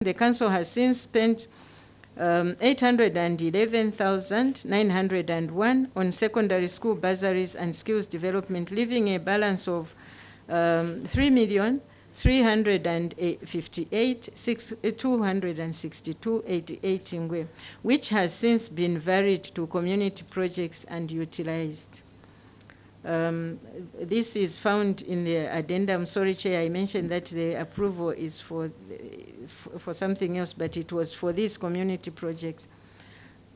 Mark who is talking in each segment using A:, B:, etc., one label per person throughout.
A: The council has since spent 811,901 on secondary school bursaries and skills development, leaving a balance of 3,358,262.88 Ngwe, which has since been varied to community projects and utilized. This is found in the addendum. Sorry, Chair, I mentioned that the approval is for something else, but it was for these community projects.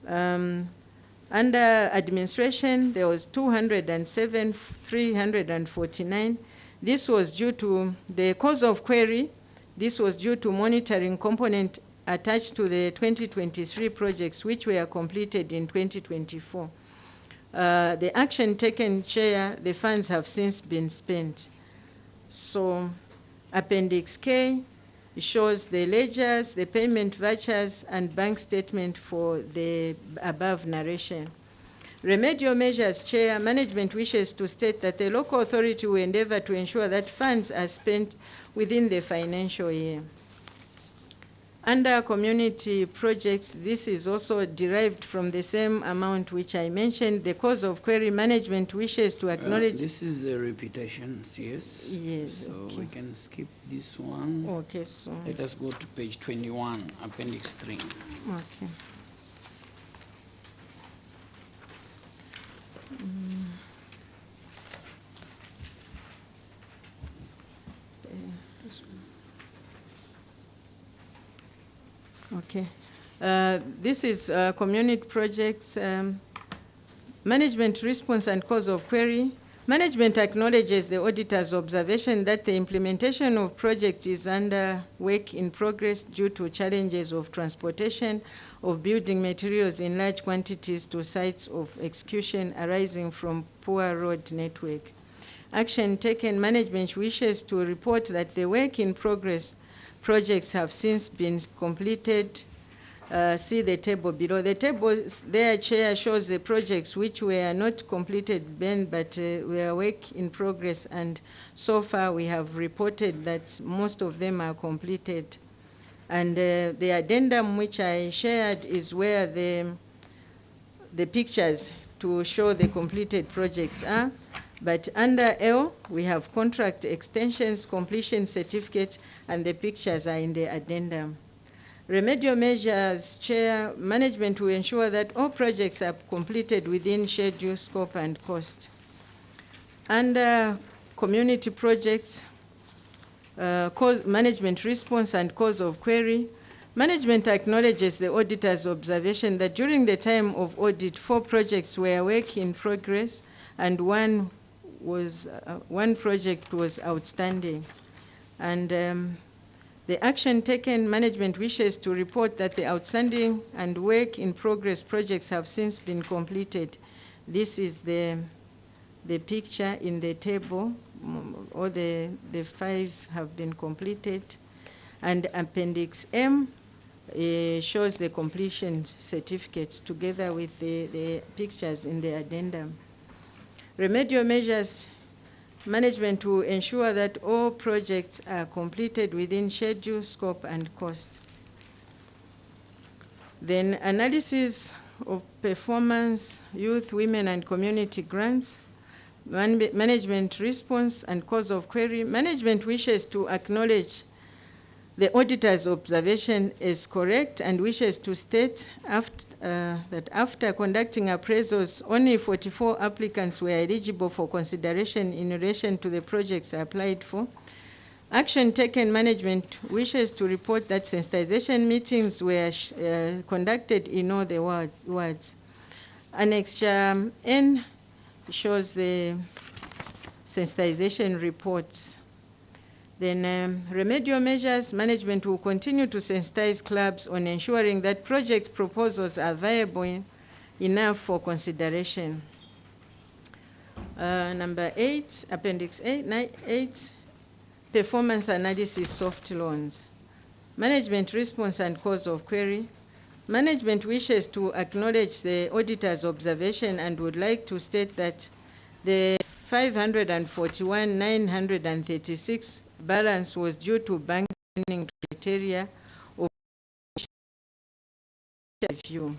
A: Under administration, there was 207,349. This was due to the cause of query. This was due to monitoring component attached to the 2023 projects, which were completed in 2024. The action taken, Chair, the funds have since been spent. So Appendix K shows the ledgers, the payment vouchers, and bank statement for the above narration. Remedial measures, Chair, management wishes to state that the local authority will endeavor to ensure that funds are spent within the financial year. Under community projects, this is also derived from the same amount which I mentioned. The cause of query, management wishes to acknowledge...
B: This is a repetition, yes?
A: Yes.
B: So
A: okay.
B: we can skip this one.
A: Okay, so...
B: Let us go to page 21, Appendix 3.
A: Okay. Okay. This is community projects. Management response and cause of query. Management acknowledges the auditor's observation that the implementation of project is under work in progress due to challenges of transportation of building materials in large quantities to sites of execution arising from poor road network. Action taken, management wishes to report that the work in progress projects have since been completed. See the table below. The table there, Chair, shows the projects which were not completed then, but were work in progress, and so far we have reported that most of them are completed. And the addendum which I shared is where the pictures to show the completed projects are. But under L, we have contract extensions, completion certificates, and the pictures are in the addendum. Remedial measures, Chair, management will ensure that all projects are completed within schedule, scope, and cost. Under community projects, management response and cause of query, management acknowledges the auditor's observation that during the time of audit, 4 projects were work in progress and one project was outstanding. And the action taken, management wishes to report that the outstanding and work in progress projects have since been completed. This is the picture in the table. All the 5 have been completed. And Appendix M shows the completion certificates together with the pictures in the addendum. Remedial measures, management will ensure that all projects are completed within schedule, scope, and cost. Then analysis of performance, youth, women, and community grants, management response and cause of query. Management wishes to acknowledge the auditor's observation is correct and wishes to state that after conducting appraisals, only 44 applicants were eligible for consideration in relation to the projects applied for. Action taken, management wishes to report that sensitization meetings were conducted in all the wards. Annexure N shows the sensitization reports. Then remedial measures, management will continue to sensitize clubs on ensuring that project proposals are viable enough for consideration. Number 8, Appendix 8, performance analysis, soft loans. Management response and cause of query. Management wishes to acknowledge the auditor's observation and would like to state that the 541,936 balance was due to banking criteria of review.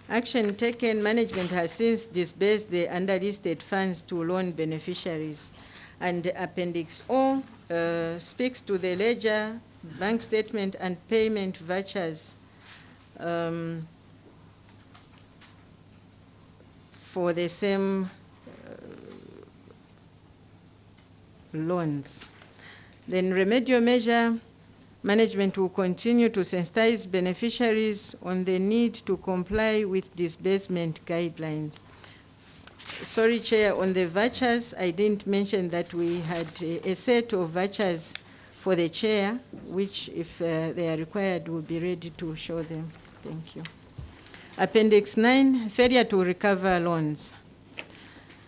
A: Action taken, management has since disbursed the underlisted funds to loan beneficiaries. And Appendix O speaks to the ledger, bank statement, and payment vouchers for the same loans. Then remedial measure, management will continue to sensitize beneficiaries on the need to comply with disbursement guidelines. Sorry, Chair, on the vouchers, I didn't mention that we had a set of vouchers for the Chair, which, if they are required, will be ready to show them. Thank you. Appendix 9, failure to recover loans.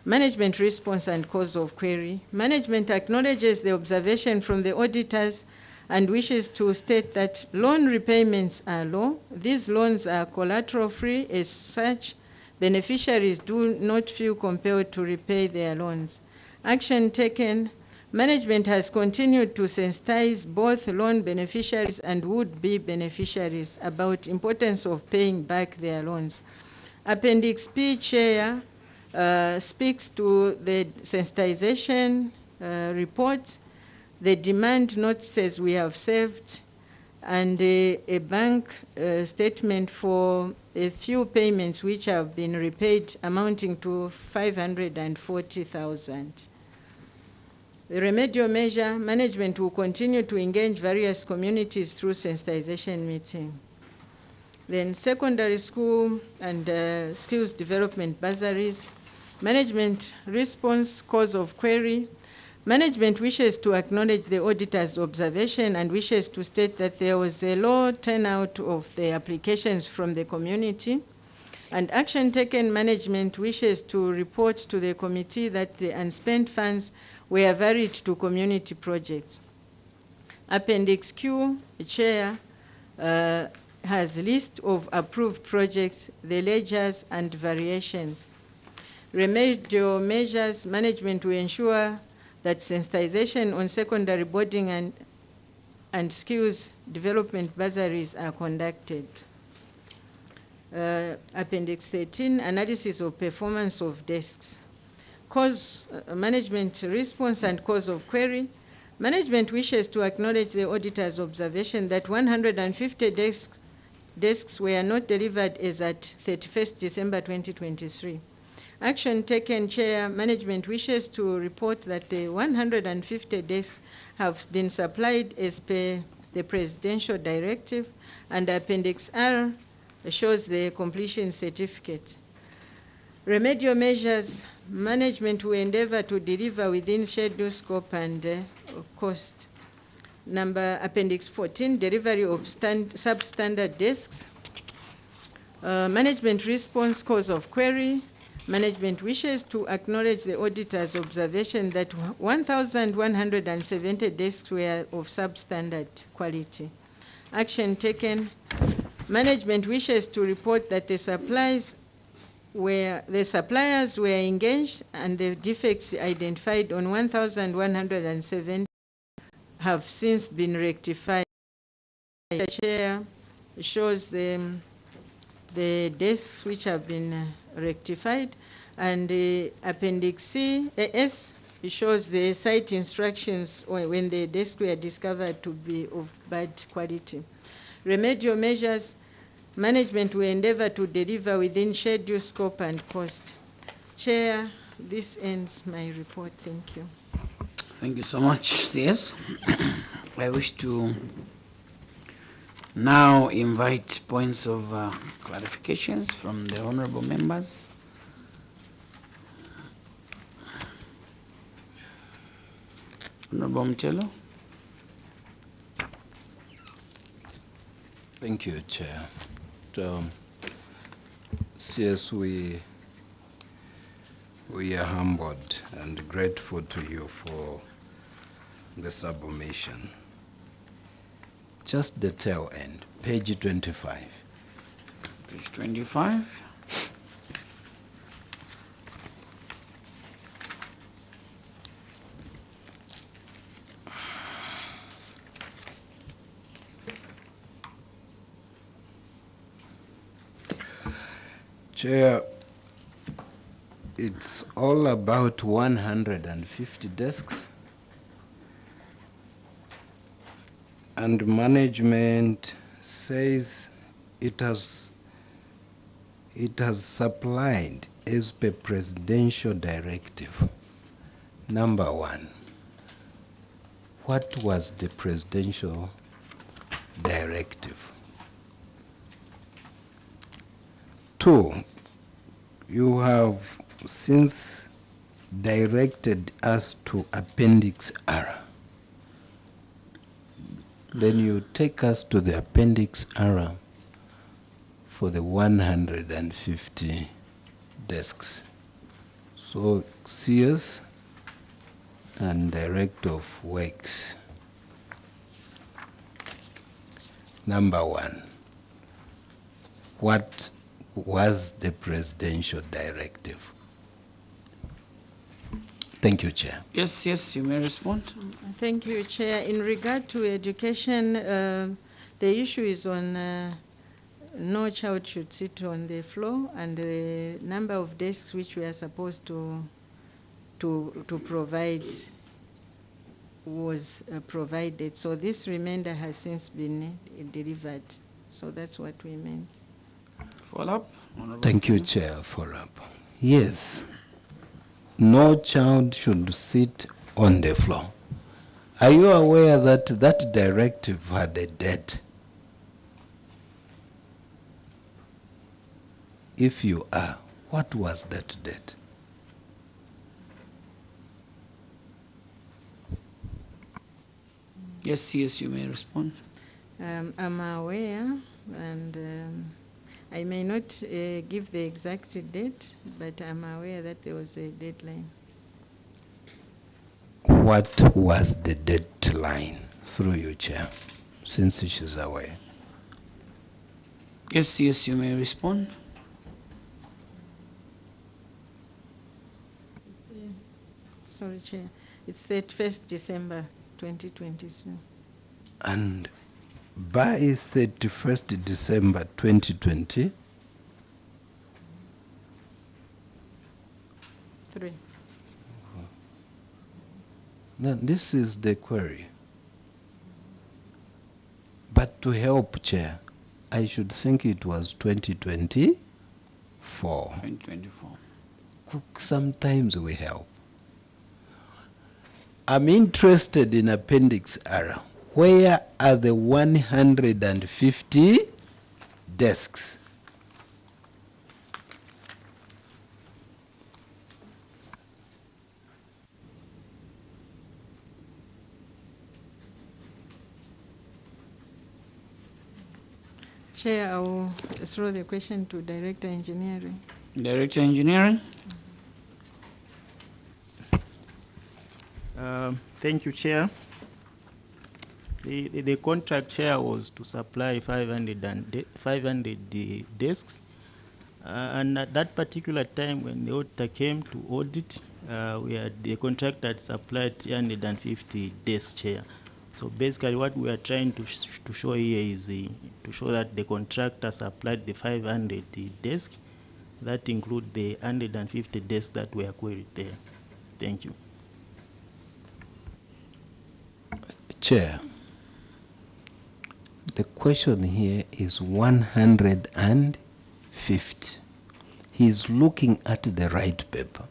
A: Management response and cause of query. Management acknowledges the observation from the auditors and wishes to state that loan repayments are low. These loans are collateral-free. As such, beneficiaries do not feel compelled to repay their loans. Action taken. Management has continued to sensitize both loan beneficiaries and would-be beneficiaries about importance of paying back their loans. Appendix P, Chair, speaks to the sensitization reports, the demand notices we have served, and a bank statement for a few payments which have been repaid amounting to 540,000. The remedial measure, management will continue to engage various communities through sensitization meeting. Then secondary school and skills development bursaries. Management response, cause of query. Management wishes to acknowledge the auditor's observation and wishes to state that there was a low turnout of the applications from the community. And action taken, management wishes to report to the committee that the unspent funds were varied to community projects. Appendix Q, the Chair, has list of approved projects, the ledgers, and variations. Remedial measures, management will ensure that sensitization on secondary boarding and skills development bursaries are conducted. Appendix 13, analysis of performance of desks. Cause, management response and cause of query. Management wishes to acknowledge the auditor's observation that 150 desks were not delivered as at 31st December 2023. Action taken, Chair, management wishes to report that the 150 desks have been supplied as per the presidential directive, and Appendix R shows the completion certificate. Remedial measures, management will endeavor to deliver within schedule, scope, and cost. Appendix 14, delivery of substandard desks. Management response, cause of query. Management wishes to acknowledge the auditor's observation that 1,170 desks were of substandard quality. Action taken. Management wishes to report that the suppliers were engaged and the defects identified on 1,170 have since been rectified. The Chair shows the desks which have been rectified, and Appendix S shows the site instructions when the desks were discovered to be of bad quality. Remedial measures, management will endeavor to deliver within schedule, scope, and cost. Chair, this ends my report. Thank you.
B: Thank you so much, CS. I wish to now invite points of clarifications from the honorable members. Honorable Mtelo.
C: Thank you, Chair. CS, we are humbled and grateful to you for the submission. Just the tail end, page 25.
B: Page 25.
C: Chair, it's all about 150 desks. And management says it has supplied as per presidential directive. Number one, what was the presidential directive? Two, you have since directed us to Appendix R. Then you take us to the Appendix R for the 150 desks. So, CS and Director of Works. Number one, what was the presidential directive? Thank you, Chair.
B: Yes, you may respond.
A: Thank you, Chair. In regard to education, the issue is on no child should sit on the floor, and the number of desks which we are supposed to provide was provided. So this remainder has since been delivered. So that's what we mean.
B: Follow up.
C: Thank you, Chair. Follow up. Yes. No child should sit on the floor. Are you aware that that directive had a date? If you are, what was that date?
B: Yes, you may respond.
A: I'm aware, and I may not give the exact date, but I'm aware that there was a deadline.
C: What was the deadline? Through you, Chair, since she is aware.
B: Yes, you may respond.
A: Sorry, Chair. It's 31st December 2022.
C: And by 31st December 2020,
A: 3.
C: now this is the query. But to help, Chair, I should think it was 2024.
B: 2024.
C: Sometimes we help. I'm interested in Appendix R. Where are the 150 desks?
A: Chair, I will throw the question to Director Engineering.
B: Director Engineering.
D: Thank you, Chair. The contract, Chair, was to supply 500 desks. And at that particular time, when the auditor came to audit, the contractor had supplied 350 desks, Chair. So basically what we are trying to show here is to show that the contractor supplied the 500 desks. That include the 150 desks that were queried there. Thank you.
C: Chair, the question here is 150. He's looking at the right paper,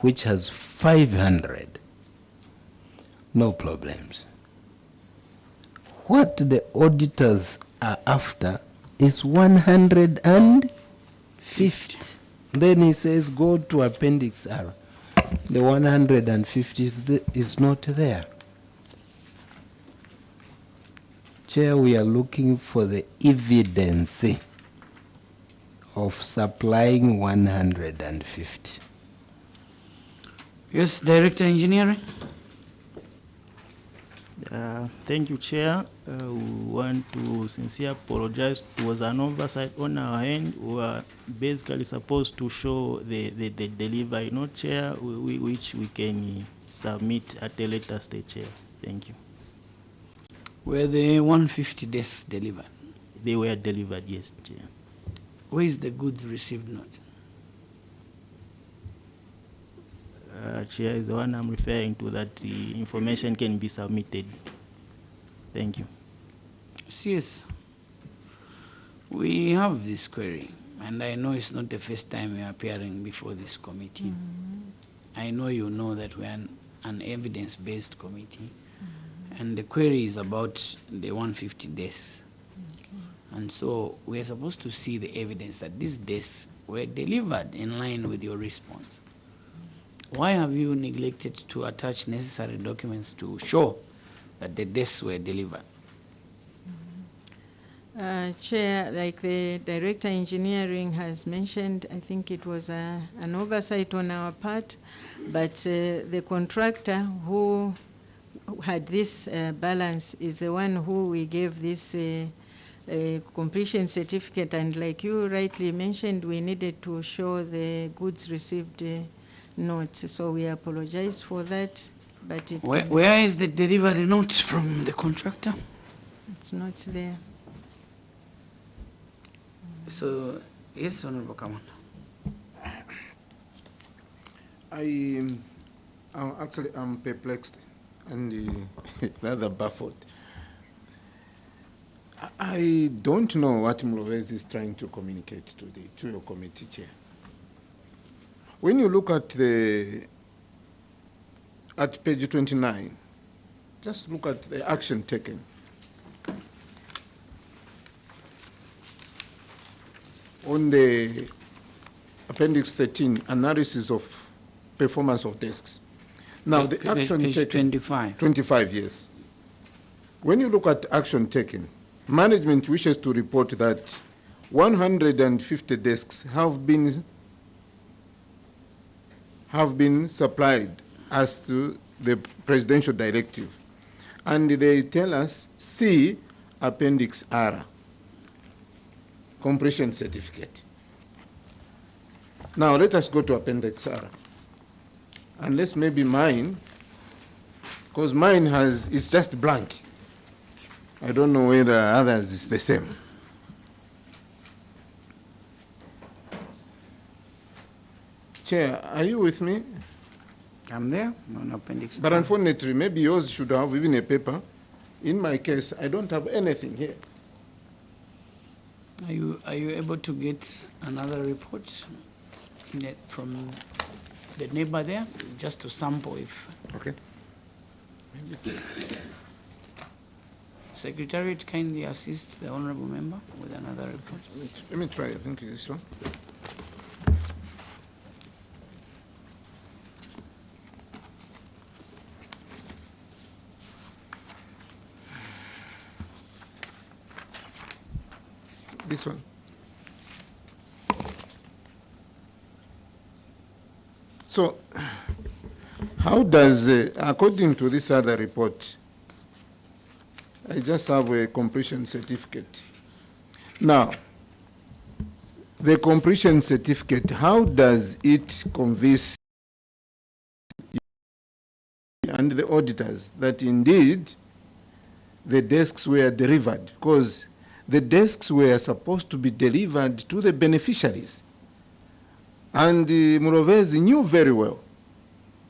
C: which has 500. No problems. What the auditors are after is 150. Then he says go to Appendix R. The 150 is not there. Chair, we are looking for the evidence of supplying 150.
B: Yes, Director Engineering.
D: Thank you, Chair. We want to sincerely apologize. It was an oversight on our end. We were basically supposed to show the delivery, not Chair, which we can submit at a later stage, Chair. Thank you.
B: Were the 150 desks delivered?
D: They were delivered, yes, Chair.
B: Where is the goods received note?
D: Chair, is the one I'm referring to, that the information can be submitted. Thank you.
B: Yes, we have this query, and I know it's not the first time you're appearing before this committee. I know you know that we're an evidence-based committee, and the query is about the 150 desks. And so we're supposed to see the evidence that these desks were delivered in line with your response. Why have you neglected to attach necessary documents to show that the desks were delivered?
A: Chair, like the Director Engineering has mentioned, I think it was an oversight on our part, but the contractor who had this balance is the one who we gave this completion certificate, and like you rightly mentioned, we needed to show the goods received note, so we apologize for that, but
B: Where is the delivery note from the contractor?
A: it's not there.
B: So, yes, Honorable Kamanda.
E: I'm perplexed and rather baffled. I don't know what MULOBEZI is trying to communicate to your committee, Chair. When you look at page 29, just look at the action taken. On the appendix 13, analysis of performance of desks. Now the action
B: Page
E: taken,
B: 25.
E: 25 years. When you look at action taken, management wishes to report that 150 desks have been supplied as to the presidential directive, and they tell us see appendix R, completion certificate. Now let us go to appendix R, unless maybe mine, because mine it's just blank. I don't know whether others is the same. Chair, are you with me?
B: I'm there on appendix.
E: But unfortunately, maybe yours should have even a paper. In my case, I don't have anything here.
B: Are you able to get another report from the neighbor there, just to sample if
E: Okay.
B: Secretariat kindly assist the honorable member with another report?
E: Let me try. I think it's this one. This one. So, how does, according to this other report, I just have a completion certificate. Now, the completion certificate, how does it convince and the auditors that indeed the desks were delivered? Because the desks were supposed to be delivered to the beneficiaries. And MULOBEZI knew very well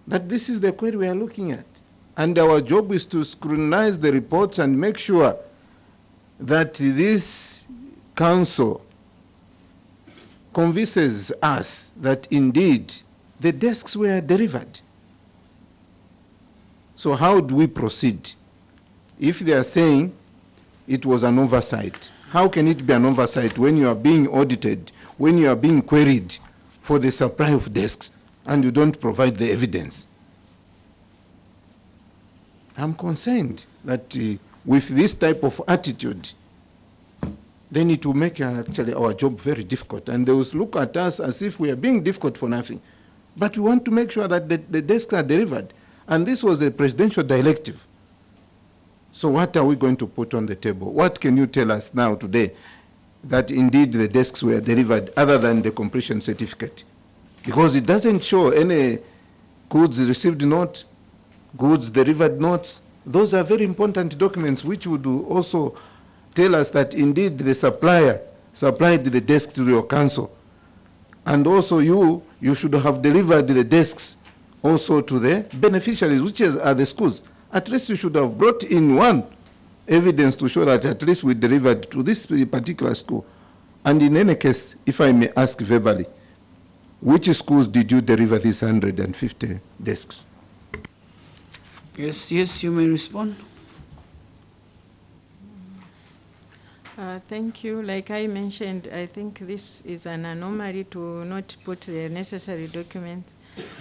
E: that this is the query we are looking at. And our job is to scrutinize the reports and make sure that this council convinces us that indeed the desks were delivered. So how do we proceed? If they are saying it was an oversight, how can it be an oversight when you are being audited, when you are being queried for the supply of desks and you don't provide the evidence? I'm concerned that with this type of attitude, then it will make actually our job very difficult, and they will look at us as if we are being difficult for nothing. But we want to make sure that the desks are delivered, and this was a presidential directive. So what are we going to put on the table? What can you tell us now today that indeed the desks were delivered other than the completion certificate? Because it doesn't show any goods received note, goods delivered notes. Those are very important documents which would also tell us that indeed the supplier supplied the desk to your council. And also you should have delivered the desks also to the beneficiaries, which are the schools. At least you should have brought in one evidence to show that at least we delivered to this particular school. And in any case, if I may ask verbally, which schools did you deliver these 150 desks?
B: Yes, you may respond.
A: Thank you. Like I mentioned, I think this is an anomaly to not put the necessary documents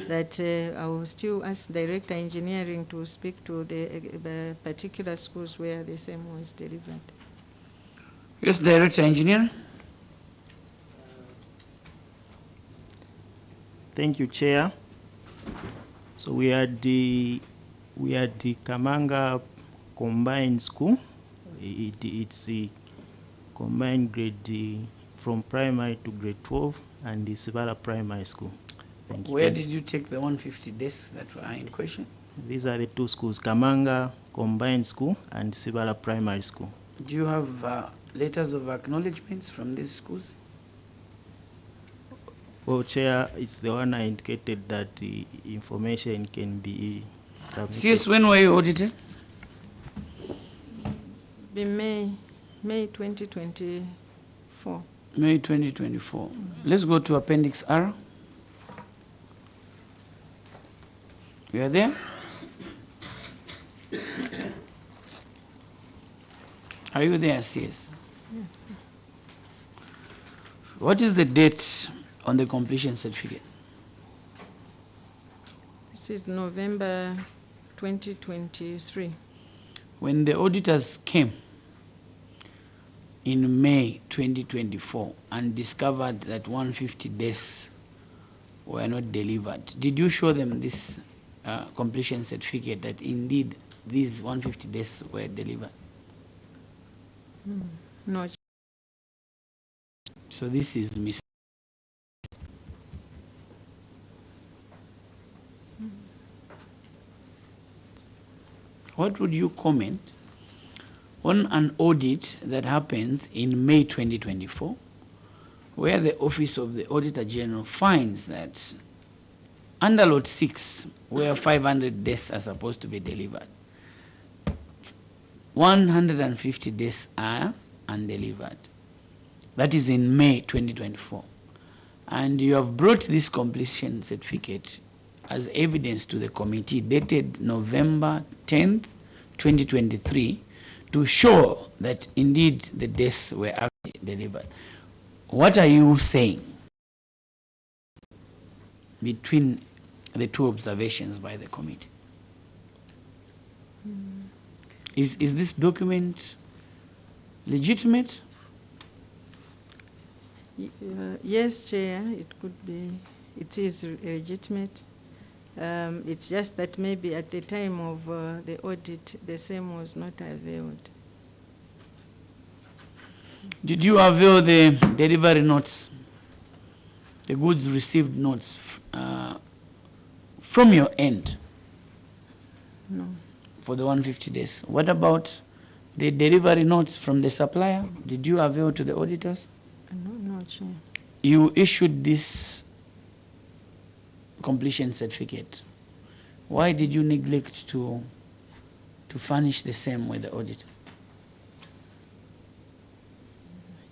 A: that I will still ask Director Engineering to speak to the particular schools where the same was delivered.
B: Yes, Director Engineer.
D: Thank you, Chair. So we had the Kamanga Combined School. It's a combined grade from primary to grade 12 and the Sibara Primary School. Thank you.
B: Where did you take the 150 desks that were in question?
D: These are the two schools, Kamanga Combined School and Sibara Primary School.
B: Do you have letters of acknowledgements from these schools?
D: Well, Chair, it's the one I indicated that the information can be submitted.
B: Yes, when were you audited?
A: In May 2024.
B: May 2024. Let's go to Appendix R. You are there? Are you there, CS?
A: Yes.
B: What is the date on the completion certificate?
A: This is November 2023.
B: When the auditors came in May 2024 and discovered that 150 desks were not delivered, did you show them this completion certificate that indeed these 150 desks were delivered?
A: No.
B: So this is mis. What would you comment on an audit that happens in May 2024 where the Office of the Auditor General finds that under Lot 6, where 500 desks are supposed to be delivered, 150 desks are undelivered? That is in May 2024. And you have brought this completion certificate as evidence to the committee dated November 10th, 2023 to show that indeed the desks were actually delivered. What are you saying between the two observations by the committee? Is this document legitimate?
A: Yes, Chair, it could be. It is legitimate. It's just that maybe at the time of the audit, the same was not availed.
B: Did you avail the delivery notes, the goods received notes from your end?
A: No.
B: For the 150 days. What about the delivery notes from the supplier? Did you avail to the auditors?
A: No, Chair.
B: You issued this completion certificate. Why did you neglect to furnish the same with the auditor?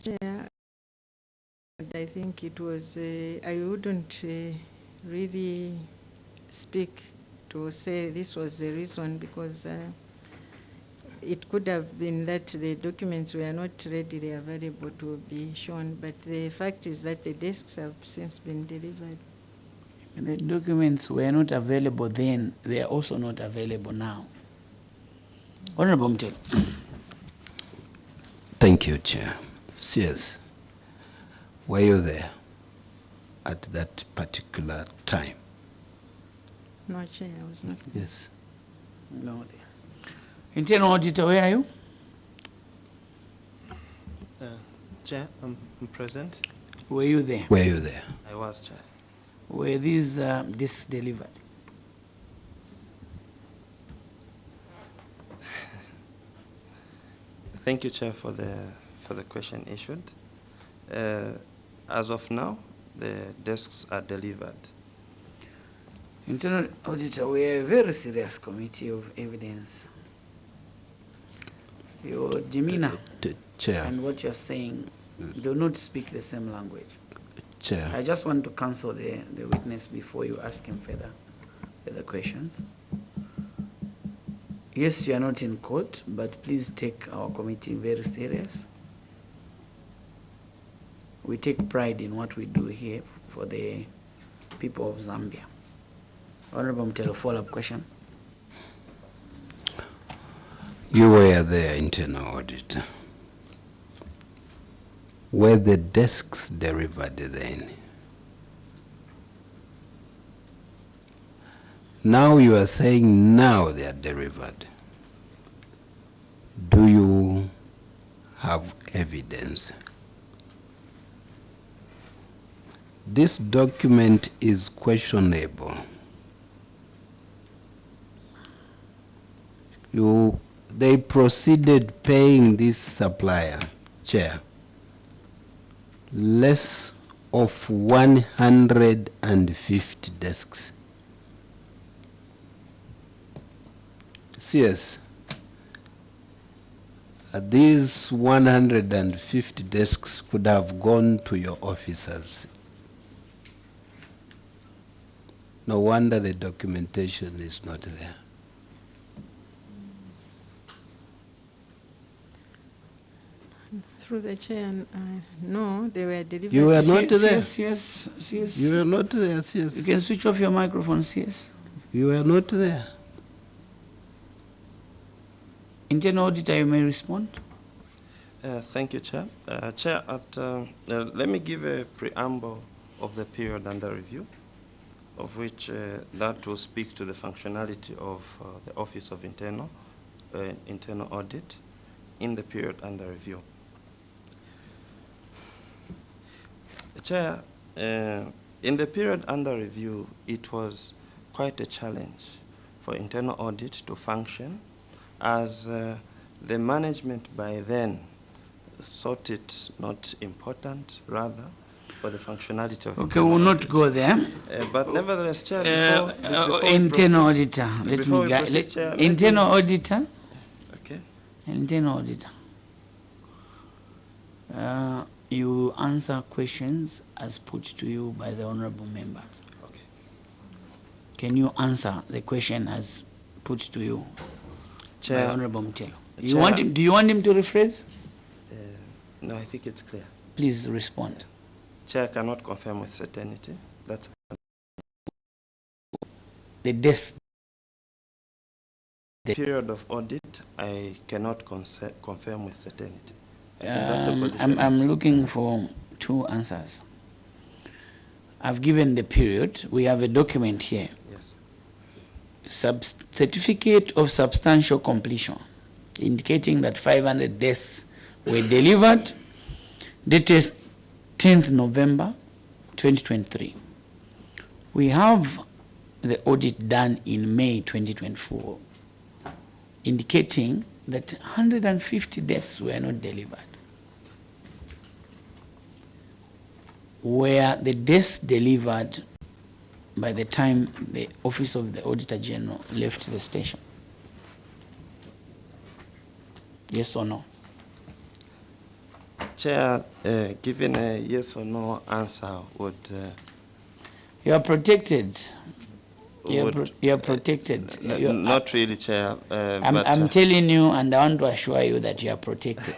A: Chair, I think it was, I wouldn't really speak to say this was the reason, because it could have been that the documents were not readily available to be shown, but the fact is that the desks have since been delivered.
B: And the documents were not available then, they are also not available now. Honorable Mtelo.
C: Thank you, Chair. Yes. Were you there at that particular time?
A: No, Chair, I was not.
C: Yes.
B: No. Internal auditor, where are you?
F: Chair, I'm present.
B: Were you there?
C: Were you there?
F: I was, Chair.
B: Were these discs delivered?
F: Thank you, Chair, for the question issued. As of now, the desks are delivered.
B: Internal auditor, we are a very serious committee of evidence. Your demeanor
C: Chair.
B: and what you're saying do not speak the same language.
C: Chair.
B: I just want to cancel the witness before you ask him further questions. Yes, you are not in court, but please take our committee very serious. We take pride in what we do here for the people of Zambia. Honorable Mtelo, follow-up question.
C: You were there, internal auditor. Were the desks delivered then? Now you are saying now they are delivered. Do you have evidence? This document is questionable. They proceeded paying this supplier, Chair, less of 150 desks. Yes. These 150 desks could have gone to your officers. No wonder the documentation is not there.
A: Through the chair, no, they were delivered.
C: You were not there.
B: Yes.
C: You were not there, yes.
B: You can switch off your microphone, yes.
C: You were not there.
B: Internal auditor, you may respond.
F: Thank you, Chair. Chair, let me give a preamble of the period under review, of which that will speak to the functionality of the Office of Internal Audit in the period under review. Chair, in the period under review, it was quite a challenge for internal audit to function, as the management by then thought it not important, rather, for the functionality of
B: Okay, we'll not go there.
F: but nevertheless, Chair, before
B: internal auditor, internal auditor.
F: Okay.
B: Internal auditor. You answer questions as put to you by the honorable members.
F: Okay.
B: Can you answer the question as put to you
F: Chair,
B: by Honorable Mtelo?
F: Chair,
B: Do you want him to rephrase?
F: no, I think it's clear.
B: Please respond.
F: Chair cannot confirm with certainty. That's
B: The desk.
F: the period of audit. I cannot confirm with certainty. I think that's a position.
B: I'm looking for two answers. I've given the period. We have a document here.
F: Yes.
B: Certificate of substantial completion, indicating that 500 desks were delivered, dated 10th November 2023. We have the audit done in May 2024, indicating that 150 desks were not delivered. Were the desks delivered by the time the Office of the Auditor General left the station? Yes or no?
F: Chair, given a yes or no answer would...
B: You are protected. You are protected.
F: Not really, Chair.
B: I'm telling you, and I want to assure you that you are protected.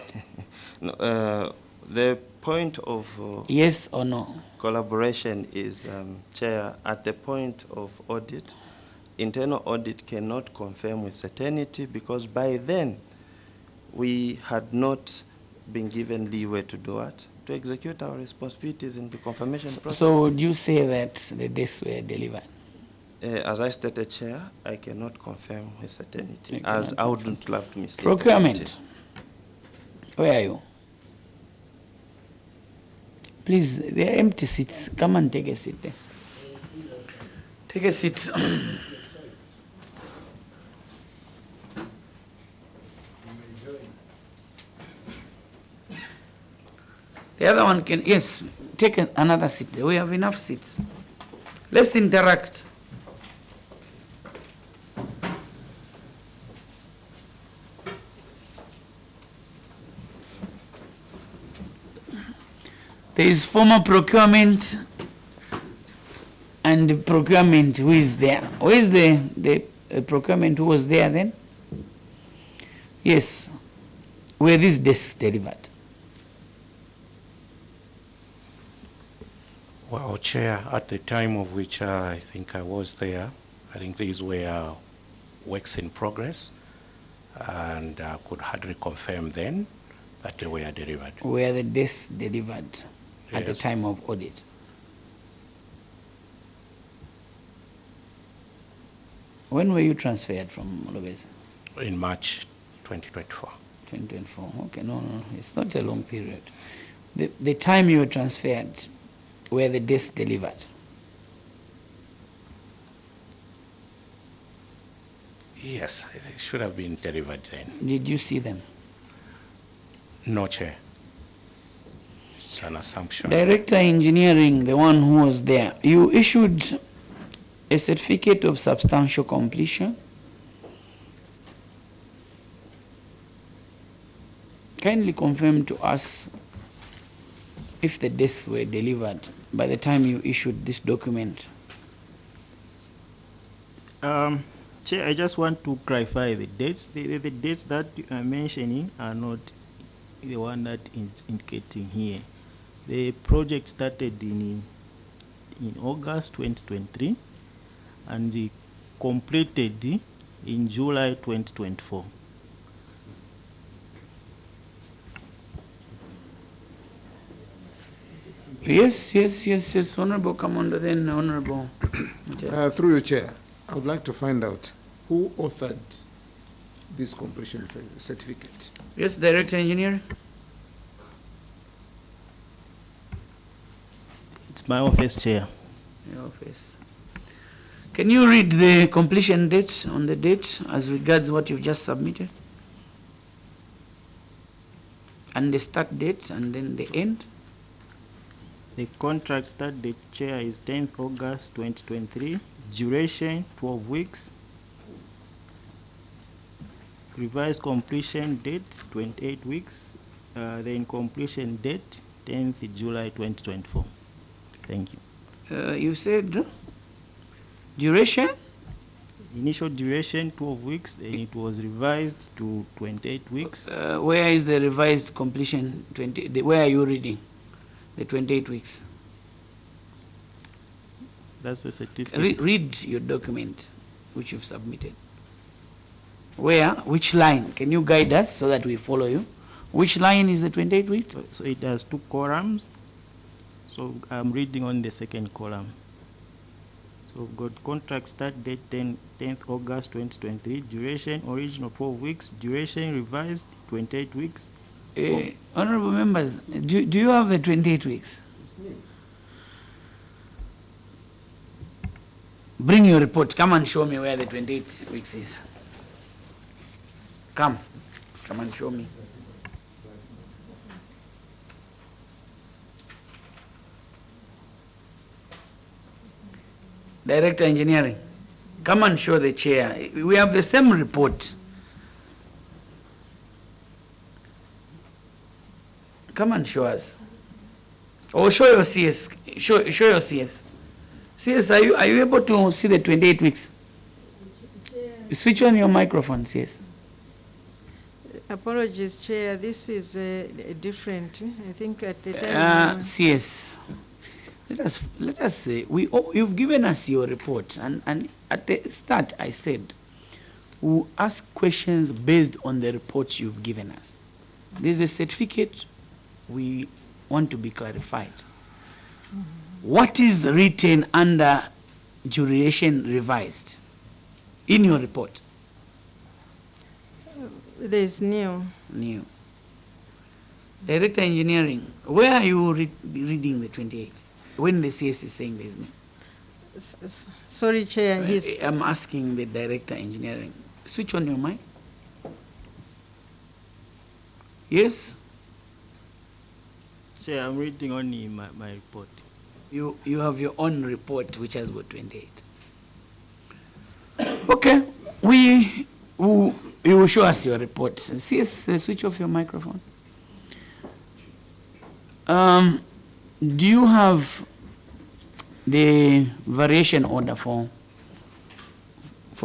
F: No, the point of
B: yes or no
F: collaboration is, Chair, at the point of audit, internal audit cannot confirm with certainty, because by then we had not been given leeway to do it, to execute our responsibilities in the confirmation process.
B: So would you say that the desks were delivered?
F: As I stated, Chair, I cannot confirm with certainty, as I wouldn't love to mistake.
B: Procurement. Where are you? Please, there are empty seats. Come and take a seat there. Take a seat. The other one can, yes, take another seat. We have enough seats. Let's interact. There is former procurement and procurement who is there. Who is the procurement who was there then? Yes. Were these desks delivered?
G: Well, Chair, at the time of which I think I was there, I think these were works in progress, and I could hardly confirm then that they were delivered.
B: Were the desks delivered at the
G: Yes.
B: time of audit? When were you transferred from MULOBEZI?
G: In March 2024.
B: 2024. Okay, no, it's not a long period. The time you were transferred, were the desks delivered?
G: Yes, it should have been delivered then.
B: Did you see them?
G: No, Chair. It's an assumption.
B: Director Engineering, the one who was there, you issued a certificate of substantial completion. Kindly confirm to us if the desks were delivered by the time you issued this document.
D: Chair, I just want to clarify the dates. The dates that you are mentioning are not the one that is indicating here. The project started in August 2023 and completed in July 2024.
B: Yes, Honorable Commander, then Honorable.
E: Through your chair, I would like to find out who authored this completion certificate.
B: Yes, Director Engineer.
D: It's my office, Chair.
B: Your office. Can you read the completion date on the date as regards what you've just submitted? And the start date and then the end?
D: The contract start date, Chair, is 10th August 2023. Duration 12 weeks. Revised completion date 28 weeks. Then completion date 10th July 2024. Thank you.
B: You said duration?
D: Initial duration 12 weeks, then it was revised to 28 weeks.
B: Where is the revised completion? Where are you reading the 28 weeks?
D: That's the certificate.
B: Read your document which you've submitted. Where? Which line? Can you guide us so that we follow you? Which line is the 28 weeks?
D: So it has two columns. So I'm reading on the second column. So we've got contract start date 10th August 2023. Duration original 12 weeks. Duration revised 28 weeks.
B: Honorable members, do you have the 28 weeks? Bring your report. Come and show me where the 28 weeks is. Come and show me. Director Engineering, come and show the chair. We have the same report. Come and show us. Or show your CS. Show your CS. CS, are you able to see the 28 weeks? Switch on your microphone, CS.
A: Apologies, Chair. This is different. I think at the time.
B: CS. Let us say you've given us your report, and at the start I said we'll ask questions based on the report you've given us. There's a certificate we want to be clarified. What is written under duration revised in your report?
A: There's new.
B: New. Director Engineering, where are you reading the 28? When the CS is saying there's new.
A: Sorry, Chair.
B: I'm asking the Director Engineering. Switch on your mic. Yes?
D: Chair, I'm reading only my report.
B: You have your own report which has got 28. Okay, you will show us your report. CS, switch off your microphone. Do you have the variation order for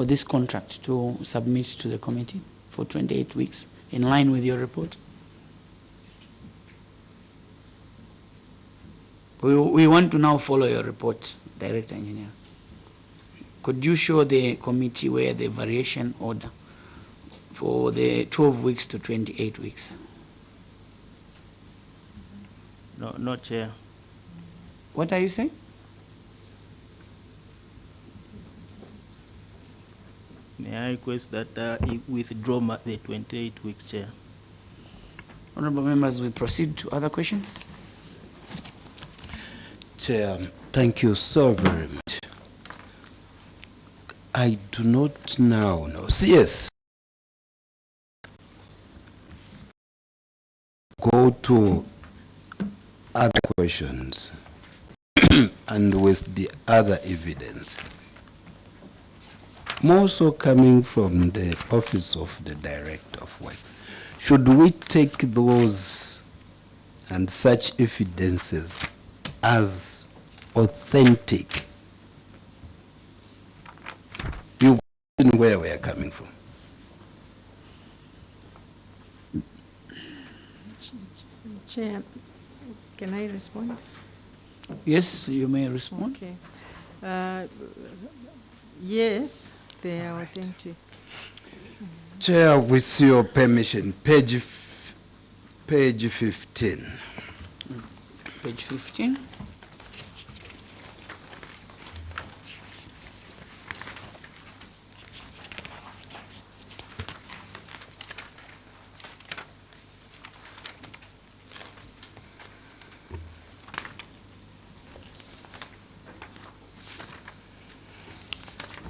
B: this contract to submit to the committee for 28 weeks in line with your report? We want to now follow your report, Director Engineer. Could you show the committee where the variation order for the 12 weeks to 28 weeks?
D: No, Chair.
B: What are you saying?
D: May I request that he withdraw the 28 weeks, Chair?
B: Honorable members, we proceed to other questions.
C: Chair, thank you so very much. I do not now know. Yes. Go to other questions and with the other evidence. More so coming from the Office of the Director of Works. Should we take those and such evidences as authentic? You know where we are coming from.
A: Chair, can I respond?
B: Yes, you may respond.
A: Okay. Yes, they are authentic.
C: Chair, with your permission, page 15.
B: Page 15.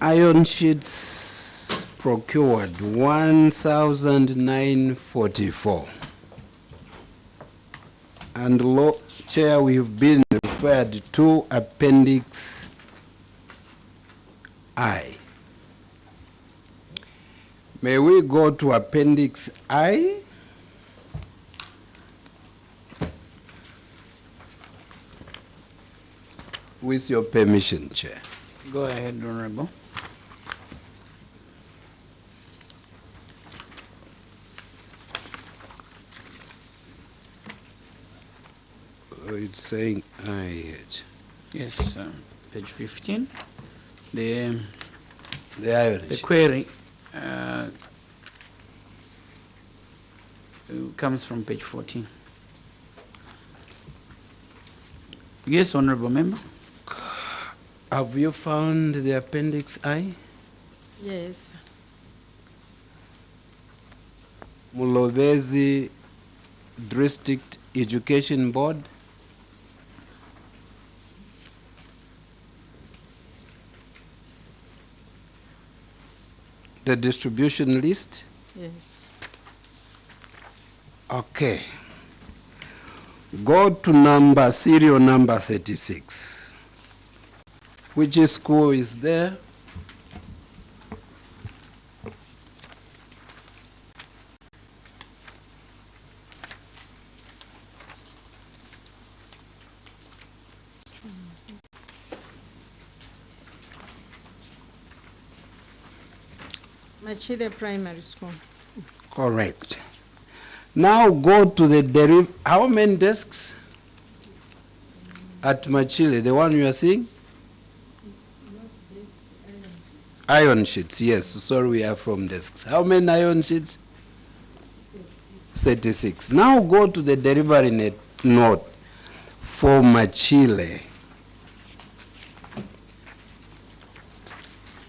C: Iron sheets procured 1,944. And Chair, we've been referred to Appendix I. May we go to Appendix I? With your permission, Chair.
B: Go ahead, Honorable.
C: It's saying IH.
B: Yes, page 15. The
C: Irish.
B: query comes from page 14. Yes, Honorable Member.
C: Have you found the Appendix I?
A: Yes.
C: MULOBEZI District Education Board. The distribution list?
A: Yes.
C: Okay. Go to serial number 36. Which school is there?
A: Machide Primary School.
C: Correct. Now go to the how many desks at Machile? The one you are seeing? Iron sheets, yes. Sorry, we are from desks. How many iron sheets? 36. Now go to the delivery note for Machile.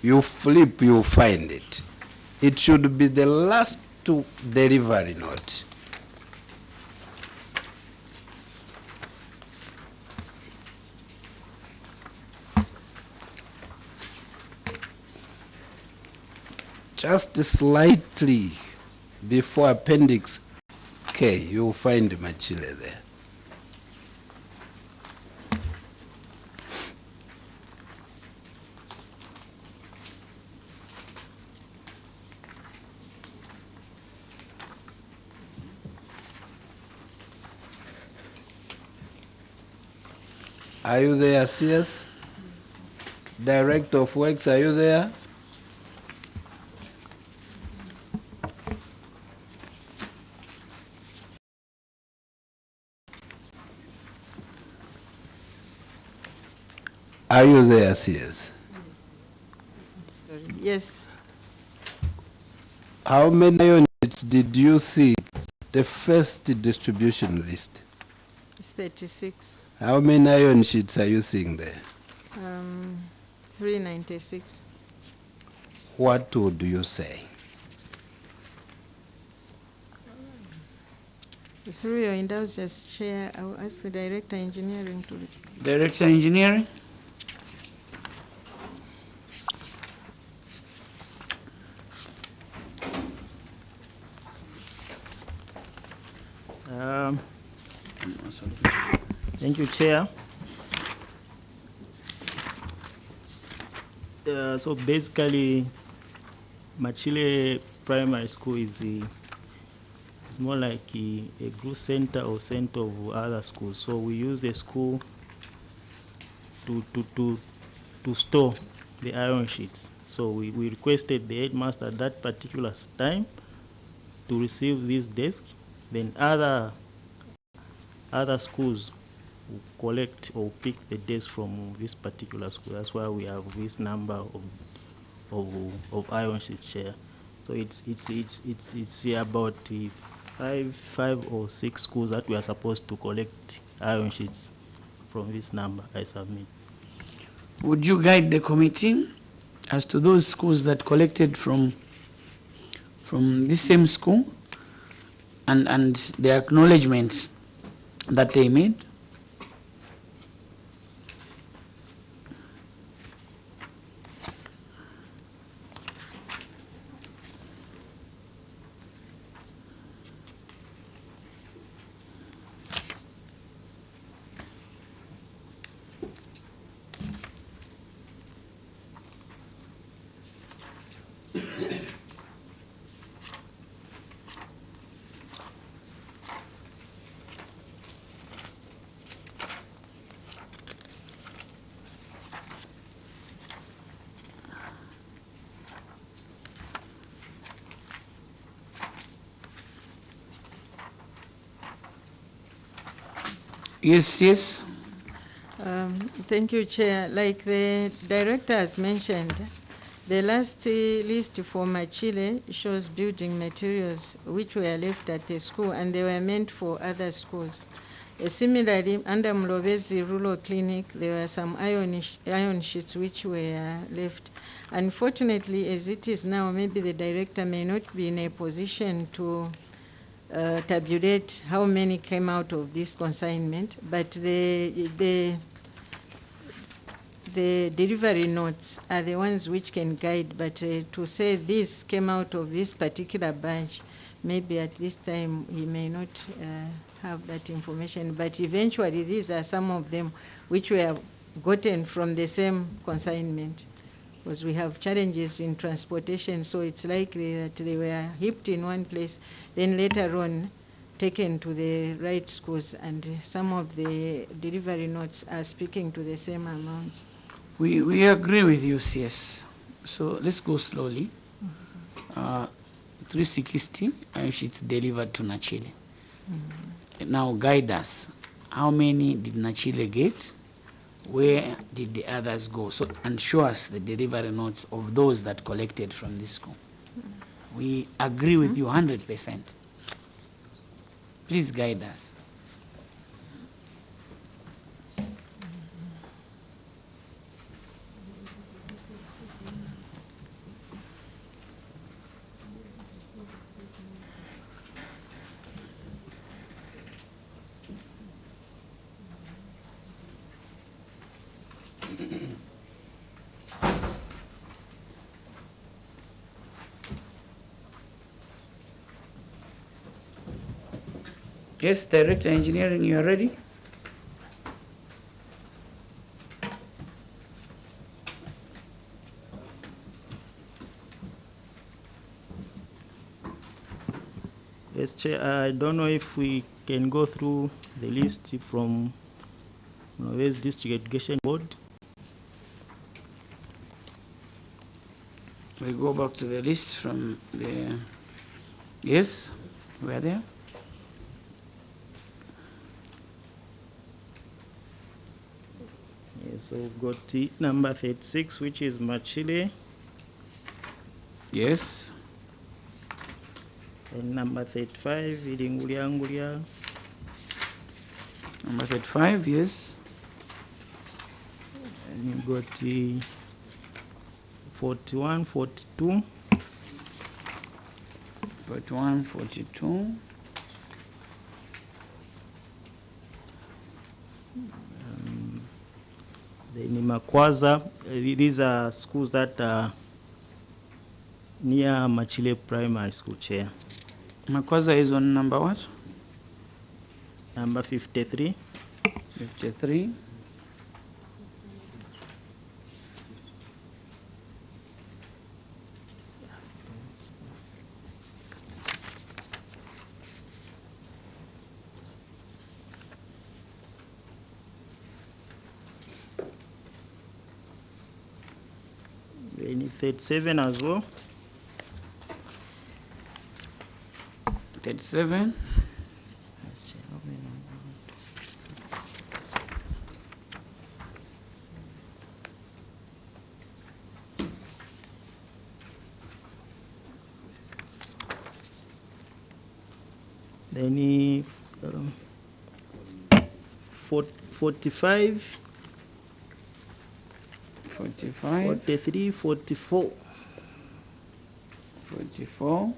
C: You flip, you find it. It should be the last delivery note. Just slightly before Appendix K, you'll find Machile there. Are you there, CS? Director of Works, are you there? Are you there, CS?
A: Sorry. Yes.
C: How many iron sheets did you see the first distribution list?
A: It's 36.
C: How many iron sheets are you seeing there?
A: 396.
C: What would you say?
A: Through your indulgence, Chair, I will ask the Director Engineering to...
B: Director Engineering?
D: Thank you, Chair. So basically, Machile Primary School is more like a group center or center of other schools. So we use the school to store the iron sheets. So we requested the headmaster at that particular time to receive this desk. Then other schools will collect or pick the desk from this particular school. That's why we have this number of iron sheets here. So it's about five or six schools that we are supposed to collect iron sheets from this number I submit.
B: Would you guide the committee as to those schools that collected from this same school and the acknowledgements that they made? Yes.
A: Thank you, Chair. Like the Director has mentioned, the last list for Machile shows building materials which were left at the school and they were meant for other schools. Similarly, under MULOBEZI Rural Clinic, there were some iron sheets which were left. Unfortunately, as it is now, maybe the Director may not be in a position to tabulate how many came out of this consignment, but the delivery notes are the ones which can guide, but to say this came out of this particular batch, maybe at this time he may not have that information, but eventually these are some of them which were gotten from the same consignment, because we have challenges in transportation, so it's likely that they were heaped in one place, then later on taken to the right schools, and some of the delivery notes are speaking to the same amounts.
B: We agree with you, CS. So let's go slowly. 360 iron sheets delivered to Nachile. Now guide us. How many did Nachile get? Where did the others go? So, and show us the delivery notes of those that collected from this school. We agree with you 100%. Please guide us. Yes, Director Engineering, you are ready?
D: Yes, Chair, I don't know if we can go through the list from MULOBEZI District Education Board.
B: We go back to the list from the, yes, we are there.
D: Yes, so we've got number 36, which is Machile,
B: Yes.
D: and number 35, Ilingulia.
B: Number 35, yes.
D: And you've got 41, 42,
B: 41, 42.
D: Then Makwaza. These are schools that are near Machile Primary School, Chair.
B: Makwaza is on number what?
D: Number 53.
B: 53.
D: Then 37 as well.
B: 37.
D: Then 45,
B: 45.
D: 43, 44.
B: 44.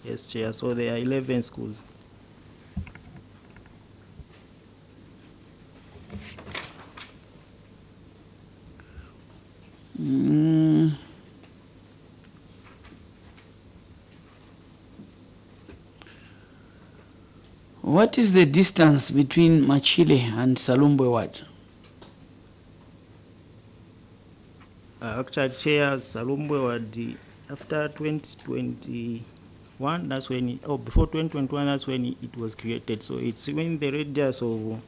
D: Yes, Chair. So there are 11 schools.
B: What is the distance between Machile and Salumbwe Ward?
D: Actually, Chair, Salumbwe Ward, after 2021, that's when before 2021, that's when it was created. So it's within the radius of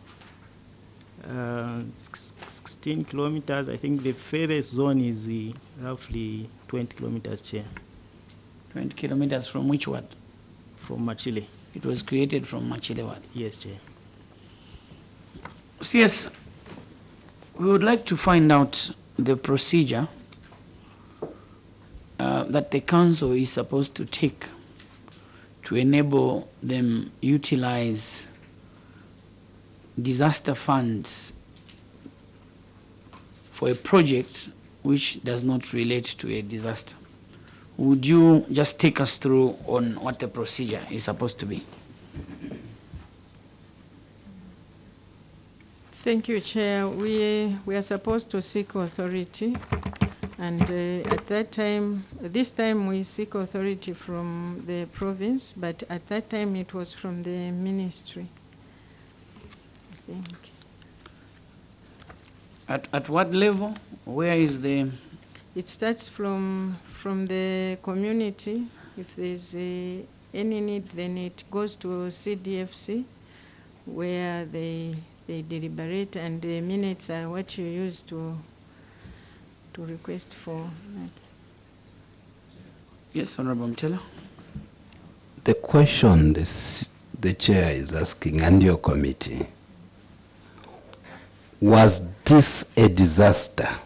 D: 16 kilometers. I think the furthest zone is roughly 20 kilometers, Chair.
B: 20 kilometers from which ward?
D: From Machile.
B: It was created from Machile Ward.
D: Yes, Chair.
B: Yes, we would like to find out the procedure that the council is supposed to take to enable them utilize disaster funds for a project which does not relate to a disaster. Would you just take us through on what the procedure is supposed to be?
A: Thank you, Chair. We are supposed to seek authority, and at that time, this time we seek authority from the province, but at that time it was from the ministry, I think.
B: At what level? Where is the...
A: It starts from the community. If there's any need, then it goes to CDFC, where they deliberate, and the minutes are what you use to request for that.
B: Yes, Honorable Mtela.
C: The question the chair is asking, and your committee, was this a disaster?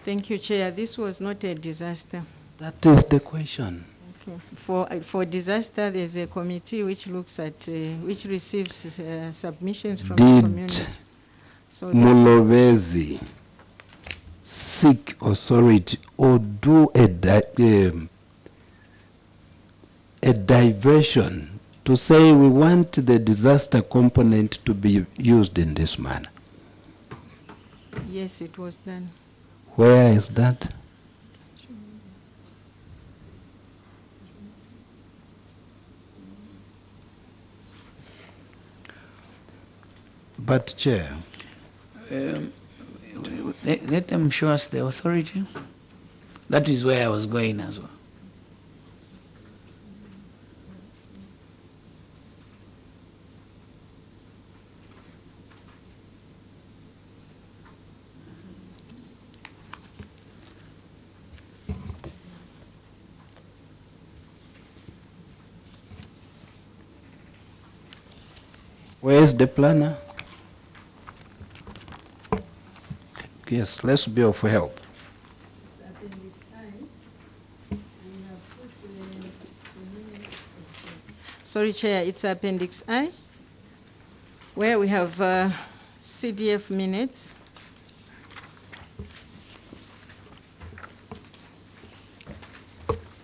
A: Thank you, Chair. This was not a disaster.
C: That is the question.
A: Okay. For disaster, there's a committee which looks at, which receives submissions from the community. So
C: MULOBEZI seek authority or do a diversion to say we want the disaster component to be used in this manner?
A: yes, it was done.
C: Where is that? But Chair,
B: let them show us the authority. That is where I was going as well.
C: Where is the planner? Yes, let's be of help.
A: Sorry, Chair, it's Appendix I, where we have CDF minutes.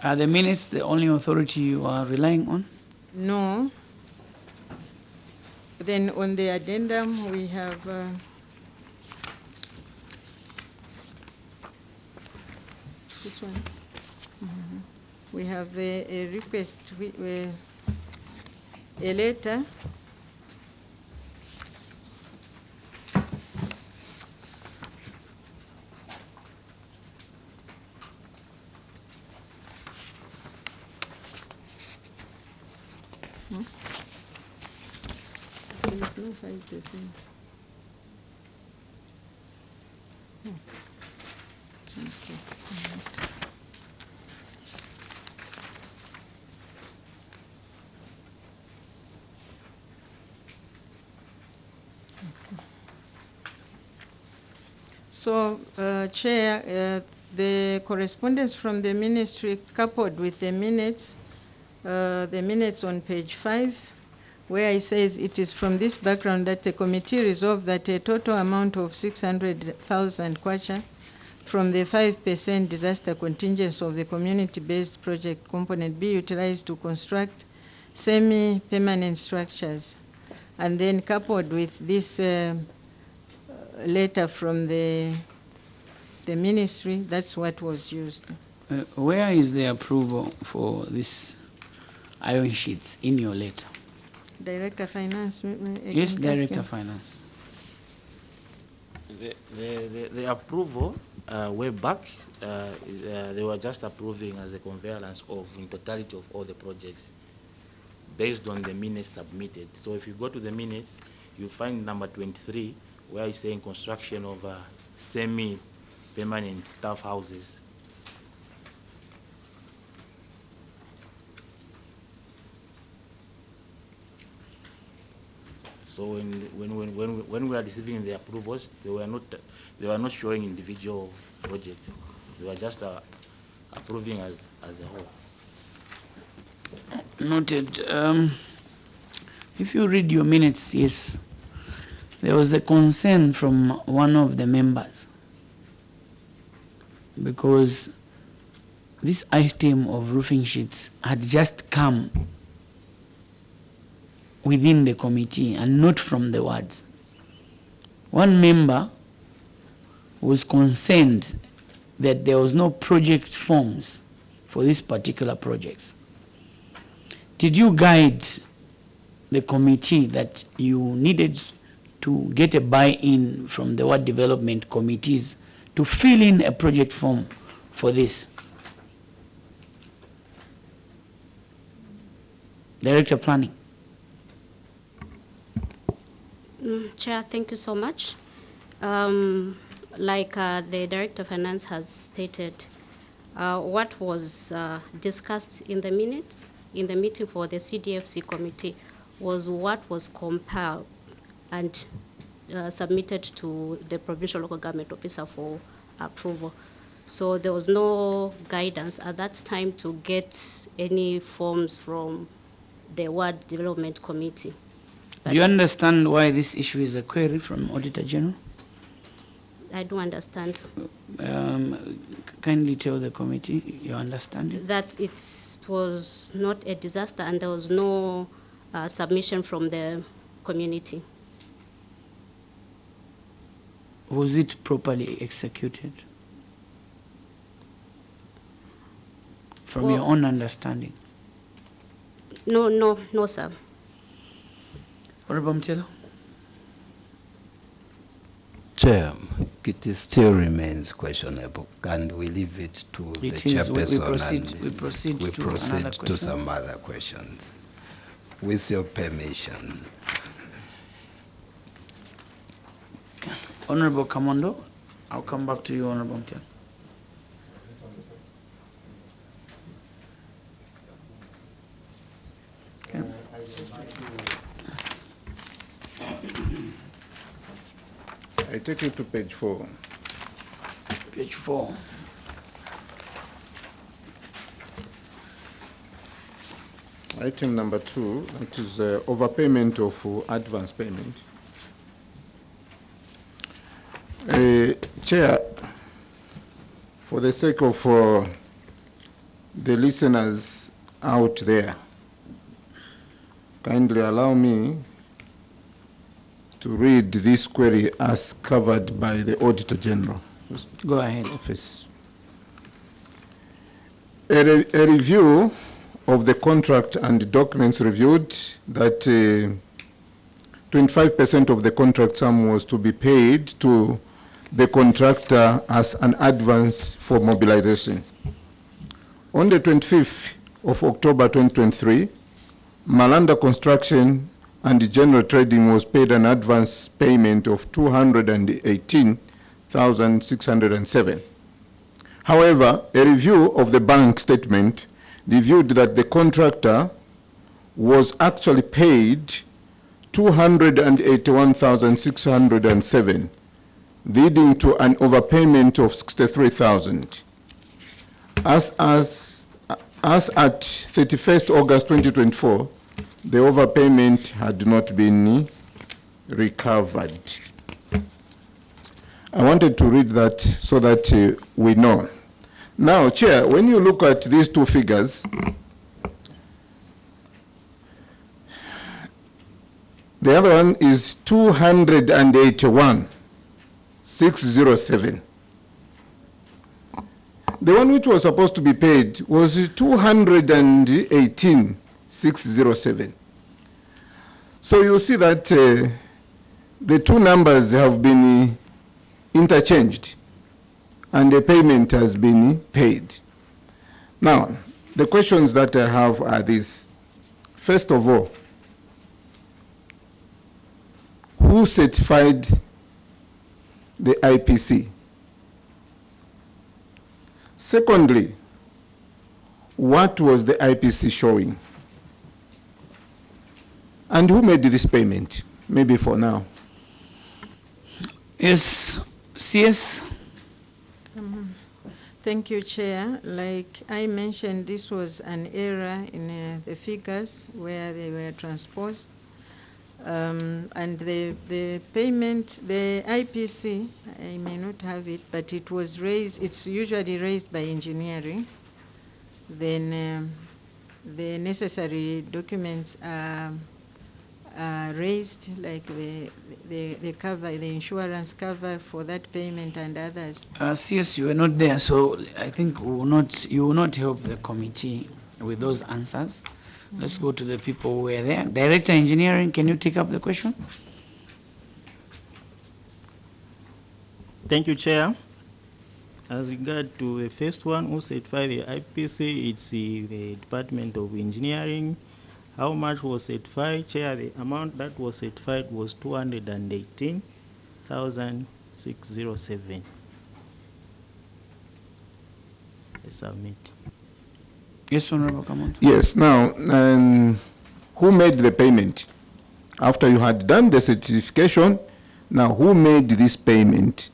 B: Are the minutes the only authority you are relying on?
A: No. Then on the addendum, we have this one. We have a request, a letter there is no 5%. Okay. So, Chair, the correspondence from the ministry coupled with the minutes on page 5, where it says it is from this background that the committee resolved that a total amount of 600,000 kwacha from the 5% disaster contingency of the community-based project component be utilized to construct semi-permanent structures. And then coupled with this letter from the ministry, that's what was used.
B: Where is the approval for this iron sheets in your letter?
A: Director Finance.
B: Yes, Director Finance.
H: The approval way back, they were just approving as a conveyance of in totality of all the projects based on the minutes submitted. So if you go to the minutes, you find number 23 where it's saying construction of semi-permanent staff houses. So when we are receiving the approvals, they were not showing individual projects. They were just approving as a whole.
B: Noted. If you read your minutes, yes, there was a concern from one of the members because this item of roofing sheets had just come within the committee and not from the wards. One member was concerned that there was no project forms for this particular project. Did you guide the committee that you needed to get a buy-in from the ward development committees to fill in a project form for this? Director Planning.
I: Chair, thank you so much. Like the Director of Finance has stated, what was discussed in the minutes, in the meeting for the CDFC committee, was what was compiled and submitted to the Provincial Local Government Officer for approval. So there was no guidance at that time to get any forms from the Ward Development Committee.
B: Do you understand why this issue is a query from Auditor General?
I: I do understand.
B: Kindly tell the committee you understand it.
I: That it was not a disaster and there was no submission from the community.
B: Was it properly executed? From your own understanding?
I: No, sir.
B: Honorable Mtelo.
C: Chair, it still remains questionable, and we leave it to the
B: It is.
C: chairperson.
B: We proceed
C: we
B: to
C: proceed
B: another
C: to
B: question.
C: some other questions. With your permission.
B: Honorable Kamondo, I'll come back to you, Honorable Mtian. Okay.
E: I take you to page 4.
B: Page 4.
E: Item number 2, that is overpayment of advance payment. Chair, for the sake of the listeners out there, kindly allow me to read this query as covered by the Auditor General.
B: Go ahead.
E: Office. A review of the contract and documents reviewed that 25% of the contract sum was to be paid to the contractor as an advance for mobilization. On the 25th of October 2023, Malanda Construction and General Trading was paid an advance payment of 218,607. However, a review of the bank statement reviewed that the contractor was actually paid 281,607, leading to an overpayment of 63,000. As at 31st August 2024, the overpayment had not been recovered. I wanted to read that so that we know. Now, Chair, when you look at these two figures, the other one is 281,607. The one which was supposed to be paid was 218,607. So you see that the two numbers have been interchanged and the payment has been paid. Now, the questions that I have are these. First of all, who certified the IPC? Secondly, what was the IPC showing? And who made this payment? Maybe for now.
B: Yes, CS.
A: Thank you, Chair. Like I mentioned, this was an error in the figures where they were transposed. And the payment, the IPC, I may not have it, but it was raised, it's usually raised by engineering. Then the necessary documents are raised, like the cover, the insurance cover for that payment and others.
B: CS, you were not there, so I think you will not help the committee with those answers. Let's go to the people who were there. Director Engineering, can you take up the question?
D: Thank you, Chair. As regard to the first one, who certified the IPC, it's the Department of Engineering. How much was certified? Chair, the amount that was certified was 218,607. I submit.
B: Yes, Honorable Kamondo.
E: Yes, now, who made the payment? After you had done the certification, now who made this payment?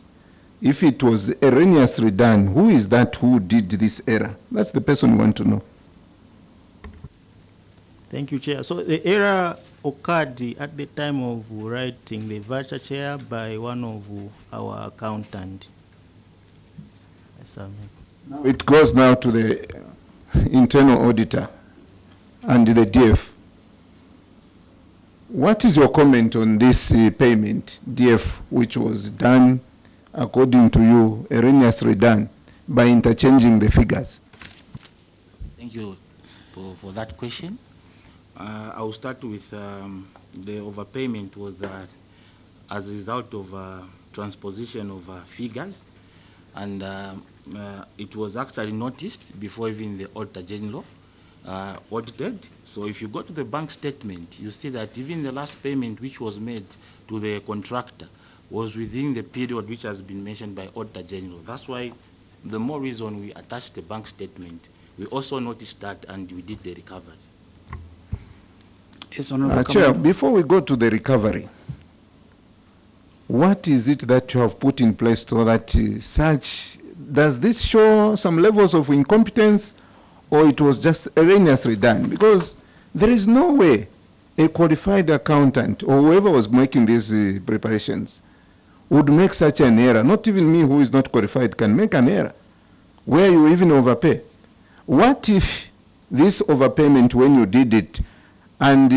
E: If it was erroneously done, who is that who did this error? That's the person we want to know.
D: Thank you, Chair. So the error occurred at the time of writing the voucher, Chair, by one of our accountant. I submit.
E: It goes now to the internal auditor and the DF. What is your comment on this payment, DF, which was done, according to you, erroneously done by interchanging the figures?
H: Thank you for that question. I will start with the overpayment was as a result of transposition of figures, and it was actually noticed before even the Auditor General audited. So if you go to the bank statement, you see that even the last payment which was made to the contractor was within the period which has been mentioned by Auditor General. That's why the more reason we attached the bank statement. We also noticed that, and we did the recovery.
B: Yes, Honorable
E: Chair, before we go to the recovery, what is it that you have put in place so that does this show some levels of incompetence, or it was just erroneously done? Because there is no way a qualified accountant or whoever was making these preparations would make such an error. Not even me, who is not qualified, can make an error where you even overpay. What if this overpayment, when you did it, and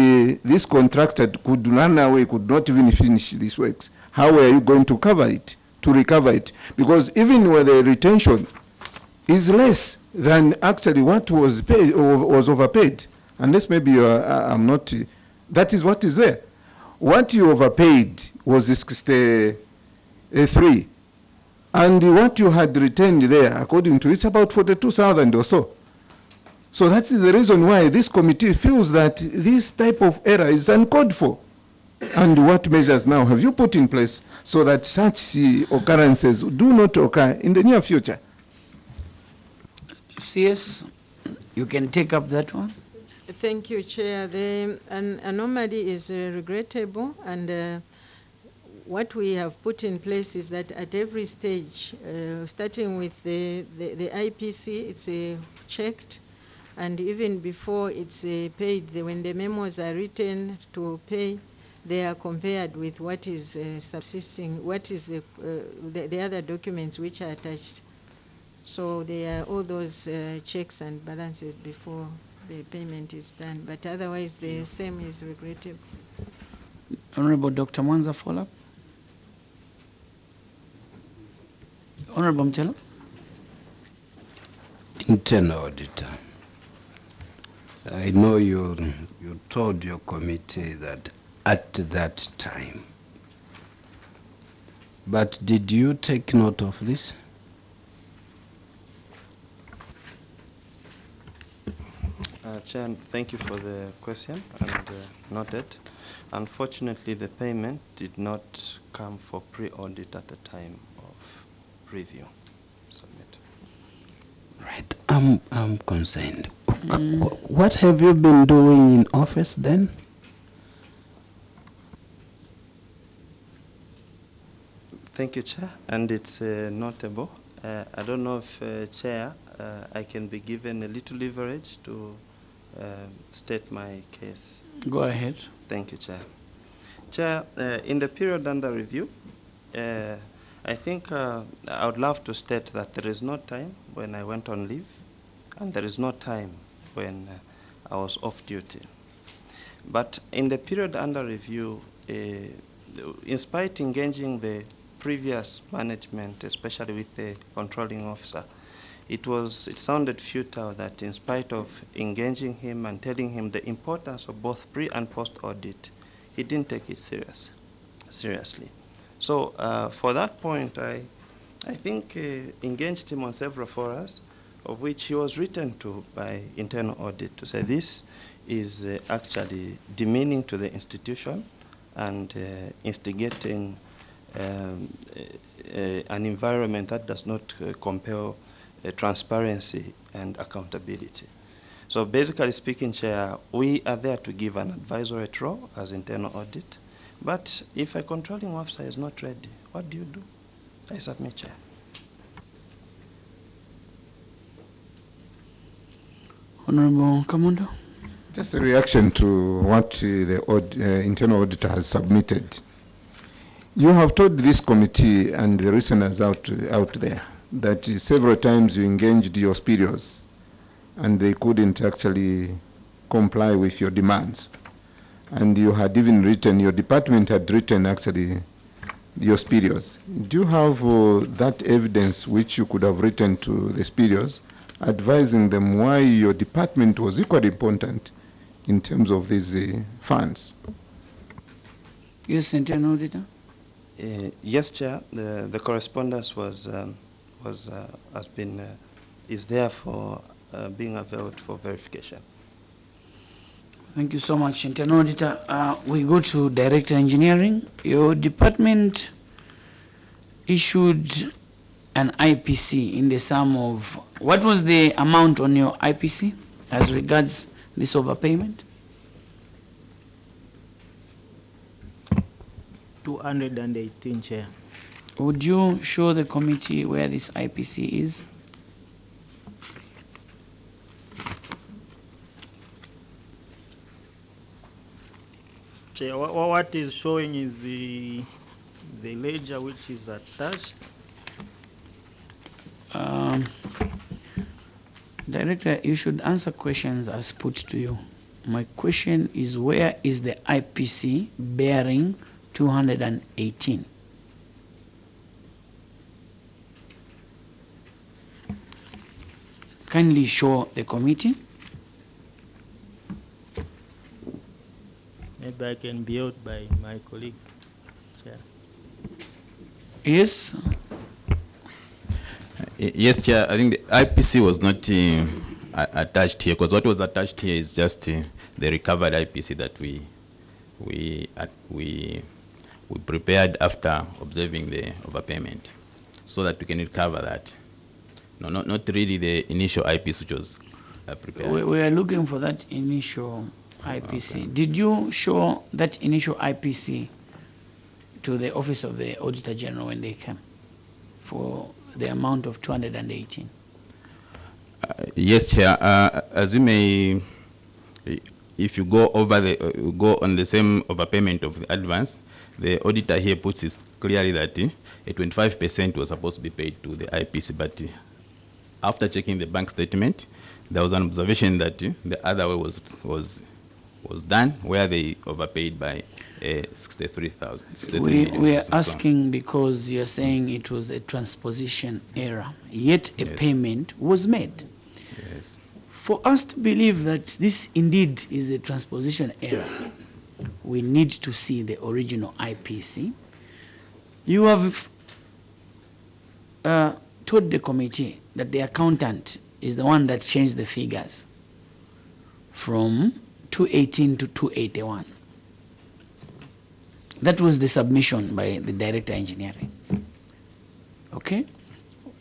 E: this contractor could run away, could not even finish these works? How are you going to cover it, to recover it? Because even where the retention is less than actually what was paid or was overpaid, unless maybe you are, I'm not, that is what is there. What you overpaid was 63, and what you had retained there, according to it's about 42,000 or so. So that is the reason why this committee feels that this type of error is uncalled for. And what measures now have you put in place so that such occurrences do not occur in the near future?
B: CS, you can take up that one.
A: Thank you, Chair. The anomaly is regrettable, and what we have put in place is that at every stage, starting with the IPC, it's checked, and even before it's paid, when the memos are written to pay, they are compared with what is subsisting, what is the other documents which are attached. So there are all those checks and balances before the payment is done, but otherwise the same is regrettable.
B: Honorable Dr. Mwanza, follow up. Honorable Mchela.
C: Internal Auditor, I know you told your committee that at that time, but did you take note of this?
F: Chair, thank you for the question, and noted. Unfortunately, the payment did not come for pre-audit at the time of review. Submit.
C: Right, I'm concerned. What have you been doing in office then?
F: Thank you, Chair, and it's notable. I don't know if, Chair, I can be given a little leverage to state my case.
B: Go ahead.
F: Thank you, Chair. Chair, in the period under review, I think I would love to state that there is no time when I went on leave, and there is no time when I was off duty. But in the period under review, in spite engaging the previous management, especially with the controlling officer, it sounded futile that in spite of engaging him and telling him the importance of both pre and post audit, he didn't take it seriously. So for that point, I think engaged him on several forums, of which he was written to by internal audit to say this is actually demeaning to the institution and instigating an environment that does not compel transparency and accountability. So basically speaking, Chair, we are there to give an advisory role as internal audit, but if a controlling officer is not ready, what do? I submit, Chair.
B: Honorable Kamondo.
E: Just a reaction to what the internal auditor has submitted. You have told this committee and the listeners out there that several times you engaged your superiors and they couldn't actually comply with your demands. And you had even written, your department had written actually your superiors. Do you have that evidence which you could have written to the superiors advising them why your department was equally important in terms of these funds?
B: Yes, internal auditor.
F: Yes, Chair. The correspondence is there for being availed for verification.
B: Thank you so much, Internal Auditor. We go to Director Engineering. Your department issued an IPC in the sum of, what was the amount on your IPC as regards this overpayment?
D: 218, Chair.
B: Would you show the committee where this IPC is?
D: Chair, what is showing is the ledger which is attached.
B: Director, you should answer questions as put to you. My question is, where is the IPC bearing 218? Kindly show the committee.
D: Maybe I can be out by my colleague, Chair.
B: Yes.
J: Yes, Chair. I think the IPC was not attached here, because what was attached here is just the recovered IPC that we prepared after observing the overpayment, so that we can recover that. No, not really the initial IPC which was prepared.
B: We are looking for that initial IPC. Okay. Did you show that initial IPC to the Office of the Auditor General when they came for the amount of 218?
J: Yes, Chair. As you may, if you go over go on the same overpayment of the advance, the auditor here puts it clearly that a 25% was supposed to be paid to the IPC, but after checking the bank statement, there was an observation that the other way was done, where they overpaid by 63,000.
B: We are asking because you are saying it was a transposition error, yet a payment was made.
J: Yes.
B: For us to believe that this indeed is a transposition error, we need to see the original IPC. You have told the committee that the accountant is the one that changed the figures from 218 to 281. That was the submission by the Director Engineering. Okay?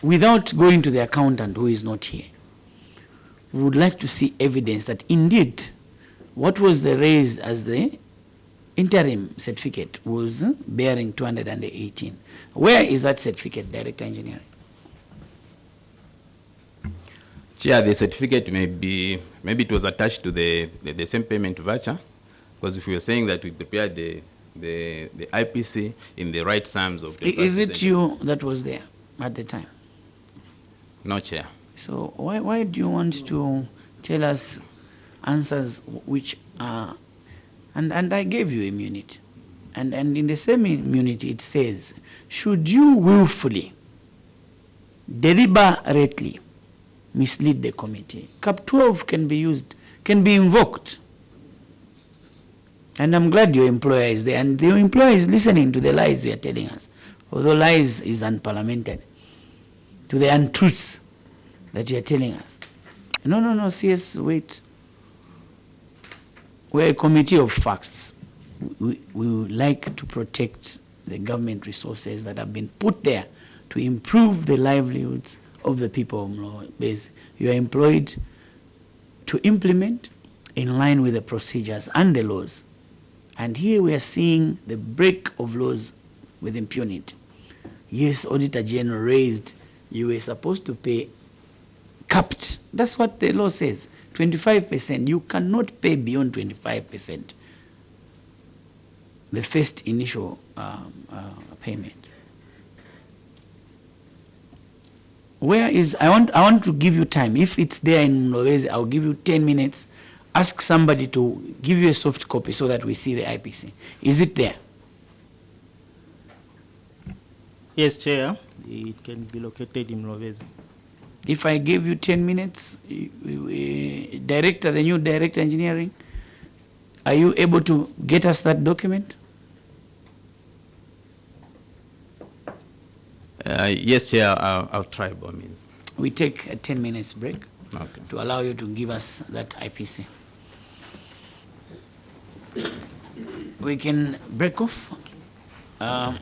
B: Without going to the accountant who is not here, we would like to see evidence that indeed what was the raise as the interim certificate was bearing 218. Where is that certificate, Director Engineering?
J: Chair, the certificate maybe it was attached to the same payment voucher, because if we are saying that we prepared the IPC in the right sums of the
B: Is it you that was there at the time?
J: No, Chair.
B: So why do you want to tell us answers which are, and I gave you immunity, and in the same immunity it says, should you willfully, deliberately mislead the committee, Cap 12 can be used, can be invoked. And I'm glad your employer is there, and your employer is listening to the lies you are telling us, although lies is unparliamentary, to the untruths that you are telling us. No, CS, wait. We're a committee of facts. We would like to protect the government resources that have been put there to improve the livelihoods of the people of MULOBEZI. You are employed to implement in line with the procedures and the laws. And here we are seeing the break of laws with impunity. Yes, Auditor General raised, you were supposed to pay capped. That's what the law says, 25%. You cannot pay beyond 25%, the first initial payment. Where is, I want to give you time. If it's there in MULOBEZI, I'll give you 10 minutes. Ask somebody to give you a soft copy so that we see the IPC. Is it there?
D: Yes, Chair. It can be located in MULOBEZI.
B: If I give you 10 minutes, Director, the new Director Engineering, are you able to get us that document?
J: Yes, Chair, I'll try by all means.
B: We take a 10 minutes break
J: Okay.
B: to allow you to give us that IPC. We can break off. I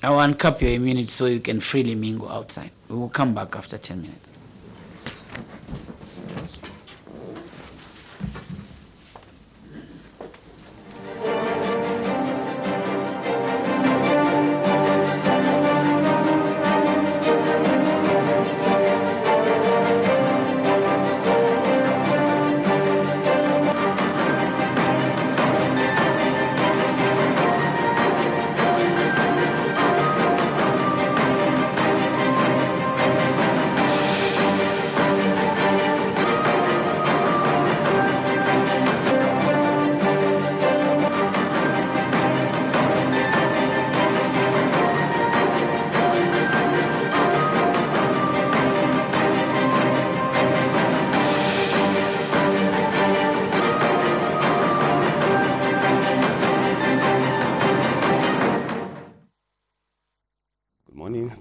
B: will uncap your immunity so you can freely mingle outside. We will come back after 10 minutes.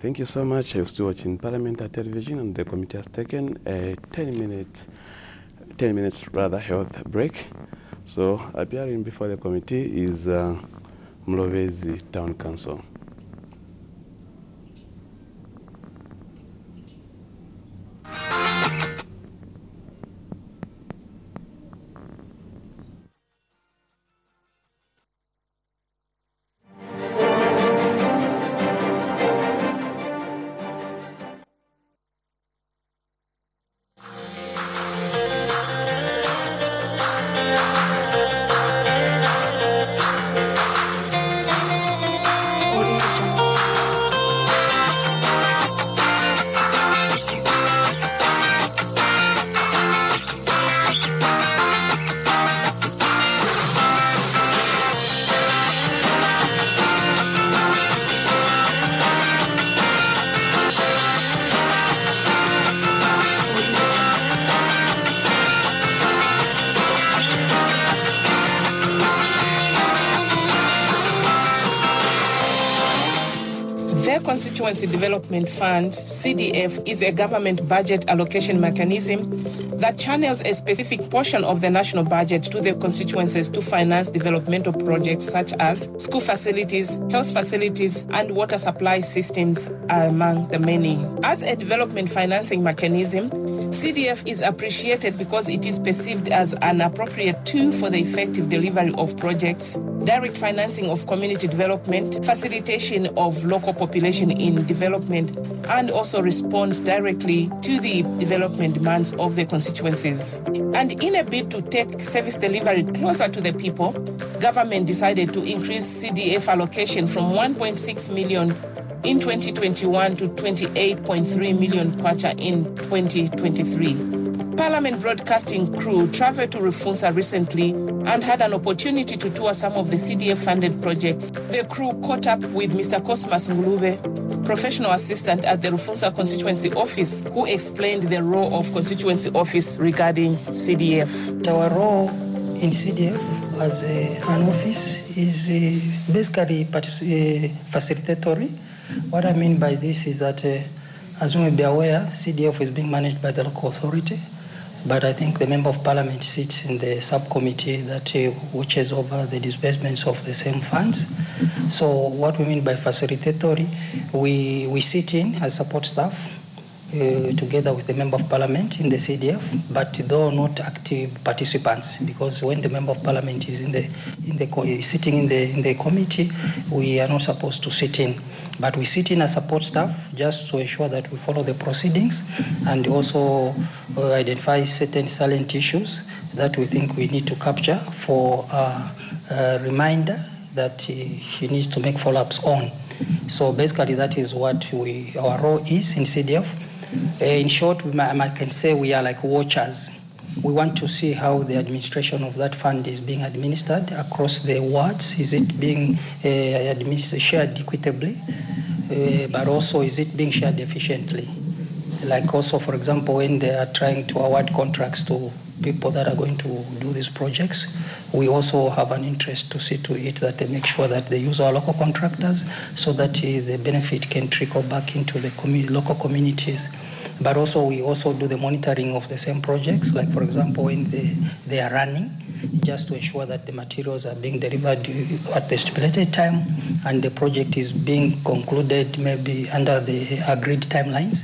K: Thank you so much. I was still watching Parliament at television, and the committee has taken a 10 minutes health break. So appearing before the committee is MULOBEZI Town Council.
L: Constituency Development Fund, CDF, is a government budget allocation mechanism that channels a specific portion of the national budget to the constituencies to finance developmental projects such as school facilities, health facilities, and water supply systems, among the many. As a development financing mechanism, CDF is appreciated because it is perceived as an appropriate tool for the effective delivery of projects, direct financing of community development, facilitation of local population in development, and also responds directly to the development demands of the constituencies. And in a bid to take service delivery closer to the people, government decided to increase CDF allocation from 1.6 million in 2021 to 28.3 million kwacha in 2023. Parliament broadcasting crew traveled to Rufunsa recently and had an opportunity to tour some of the CDF-funded projects. The crew caught up with Mr. Cosmas Ngulube, professional assistant at the Rufunsa constituency office, who explained the role of constituency office regarding CDF.
M: Our role in CDF as an office is basically facilitatory. What I mean by this is that, as you may be aware, CDF is being managed by the local authority, but I think the Member of Parliament sits in the subcommittee that watches over the disbursements of the same funds. So what we mean by facilitatory, we sit in as support staff together with the Member of Parliament in the CDF, but though not active participants, because when the Member of Parliament is sitting in the committee, we are not supposed to sit in. But we sit in as support staff just to ensure that we follow the proceedings and also identify certain salient issues that we think we need to capture for a reminder that he needs to make follow-ups on. So basically that is what our role is in CDF. In short, I can say we are like watchers. We want to see how the administration of that fund is being administered across the wards. Is it being shared equitably, but also is it being shared efficiently? Like also, for example, when they are trying to award contracts to people that are going to do these projects, we also have an interest to see to it that they make sure that they use our local contractors so that the benefit can trickle back into the local communities. But also, we also do the monitoring of the same projects, like for example, when they are running, just to ensure that the materials are being delivered at the stipulated time and the project is being concluded maybe under the agreed timelines,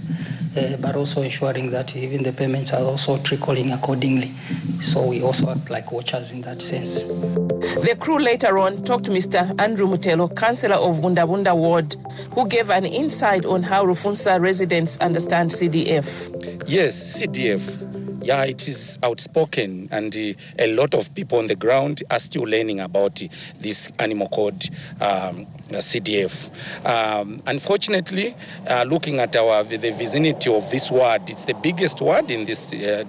M: but also ensuring that even the payments are also trickling accordingly. So we also act like watchers in that sense.
L: The crew later on talked to Mr. Andrew Mutelo, councillor of Bundabunda Ward, who gave an insight on how Rufunsa residents understand CDF.
N: Yes, CDF. Yeah, it is outspoken, and a lot of people on the ground are still learning about this animal code CDF. Unfortunately, looking at the vicinity of this ward, it's the biggest ward in this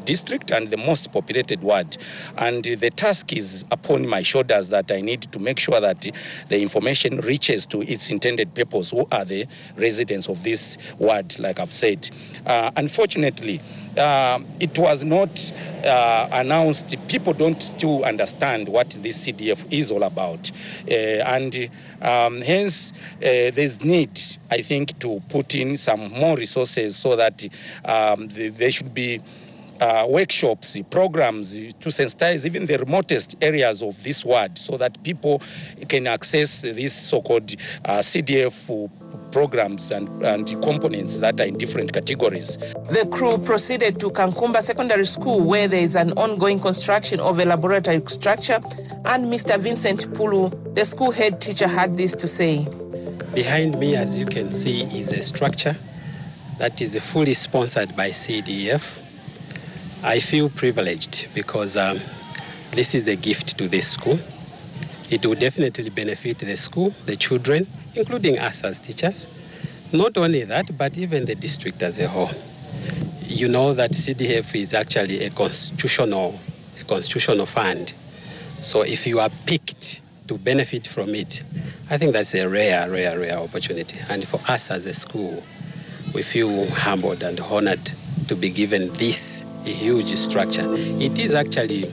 N: district and the most populated ward. And the task is upon my shoulders that I need to make sure that the information reaches to its intended purpose, who are the residents of this ward, like I've said. Unfortunately, it was not announced. People don't still understand what this CDF is all about. Hence, there's need, I think, to put in some more resources so that there should be workshops, programs to sensitize even the remotest areas of this ward so that people can access this so-called CDF programs and components that are in different categories.
L: The crew proceeded to Kankumba Secondary School, where there is an ongoing construction of a laboratory structure, and Mr. Vincent Pulu, the school head teacher, had this to say.
O: Behind me, as you can see, is a structure that is fully sponsored by CDF. I feel privileged because this is a gift to this school. It will definitely benefit the school, the children, including us as teachers. Not only that, but even the district as a whole. You know that CDF is actually a constitutional fund. So if you are picked to benefit from it, I think that's a rare opportunity. And for us as a school, we feel humbled and honored to be given this huge structure. It is actually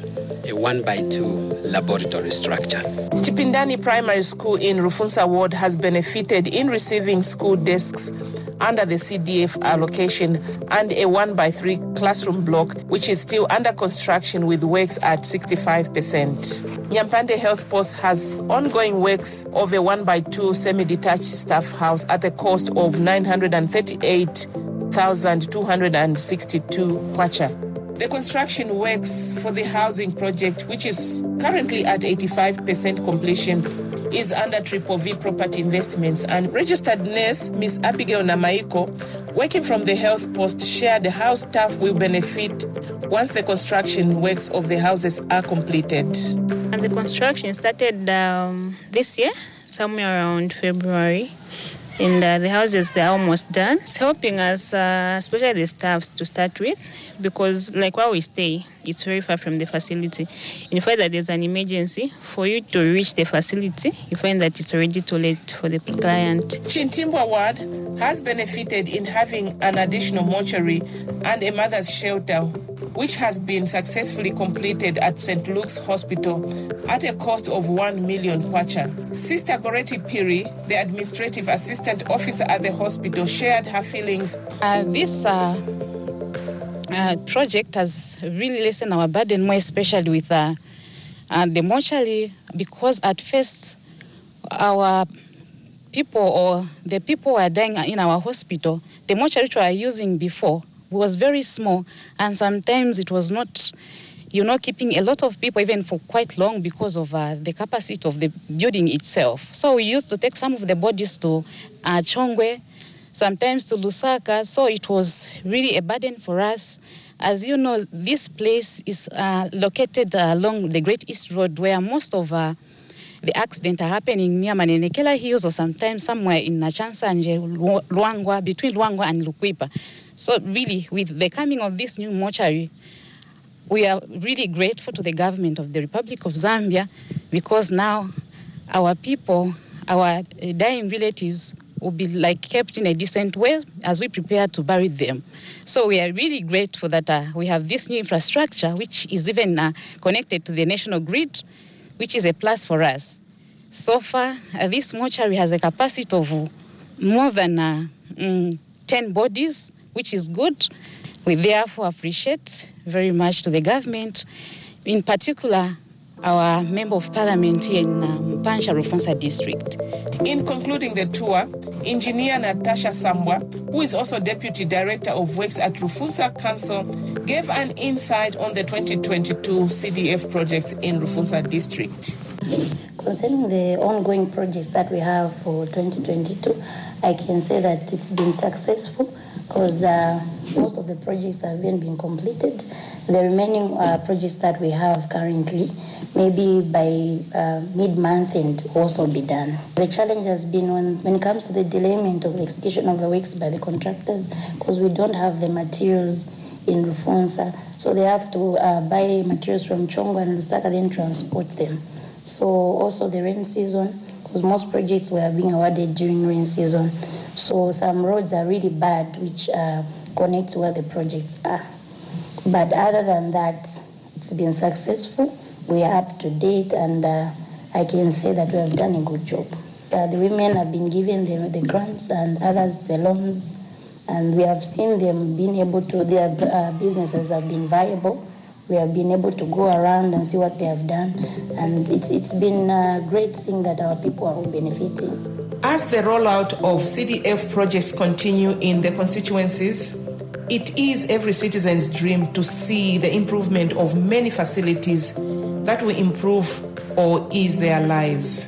O: a 1x2 laboratory structure.
L: Chipindani Primary School in Rufunsa Ward has benefited in receiving school desks under the CDF allocation and a 1x3 classroom block, which is still under construction with works at 65%. Nyampande Health Post has ongoing works of a 1x2 semi-detached staff house at a cost of 938,262 kwacha. The construction works for the housing project, which is currently at 85% completion, is under Triple V Property Investments, and registered nurse Ms. Abigail Namaiko, working from the health post, shared how staff will benefit once the construction works of the houses are completed.
P: And the construction started this year, somewhere around February. And the houses, they're almost done. It's helping us, especially the staffs, to start with, because like where we stay, it's very far from the facility. In fact, that there's an emergency, for you to reach the facility, you find that it's already too late for the client.
L: Chintimbwa Ward has benefited in having an additional mortuary and a mother's shelter, which has been successfully completed at St. Luke's Hospital at a cost of 1 million kwacha. Sister Goreti Piri, the administrative assistant officer at the hospital, shared her feelings.
Q: This project has really lessened our burden, more especially with the mortuary, because at first our people, or the people who are dying in our hospital, the mortuary which we were using before was very small, and sometimes it was not, keeping a lot of people even for quite long because of the capacity of the building itself. So we used to take some of the bodies to Chongwe, sometimes to Lusaka, so it was really a burden for us. As you know, this place is located along the Great East Road, where most of the accidents are happening near Manenekela Hills, or sometimes somewhere in Nachansanje, Luangwa, between Luangwa and Lukwipa. So really, with the coming of this new mortuary, we are really grateful to the government of the Republic of Zambia, because now our people, our dying relatives, will be like kept in a decent way as we prepare to bury them. So we are really grateful that we have this new infrastructure, which is even connected to the national grid, which is a plus for us. So far, this mortuary has a capacity of more than 10 bodies, which is good. We therefore appreciate very much to the government, in particular our Member of Parliament here in Mpansha Rufunsa district.
L: In concluding the tour, Engineer Natasha Sambwa, who is also Deputy Director of Works at Rufunsa Council, gave an insight on the 2022 CDF projects in Rufunsa district.
R: Concerning the ongoing projects that we have for 2022, I can say that it's been successful because most of the projects have even been completed. The remaining projects that we have currently, maybe by mid-month and also be done. The challenge has been when it comes to the delayment of the execution of the works by the contractors, because we don't have the materials in Rufunsa, so they have to buy materials from Chongo and Lusaka, then transport them. So also the rain season, because most projects were being awarded during rain season. So some roads are really bad, which connect to where the projects are. But other than that, it's been successful. We are up to date, and I can say that we have done a good job. The women have been given the grants and others the loans, and we have seen them being able to, their businesses have been viable. We have been able to go around and see what they have done, and it's been great seeing that our people are all benefiting.
L: As the rollout of CDF projects continue in the constituencies, it is every citizen's dream to see the improvement of many facilities that will improve or ease their lives.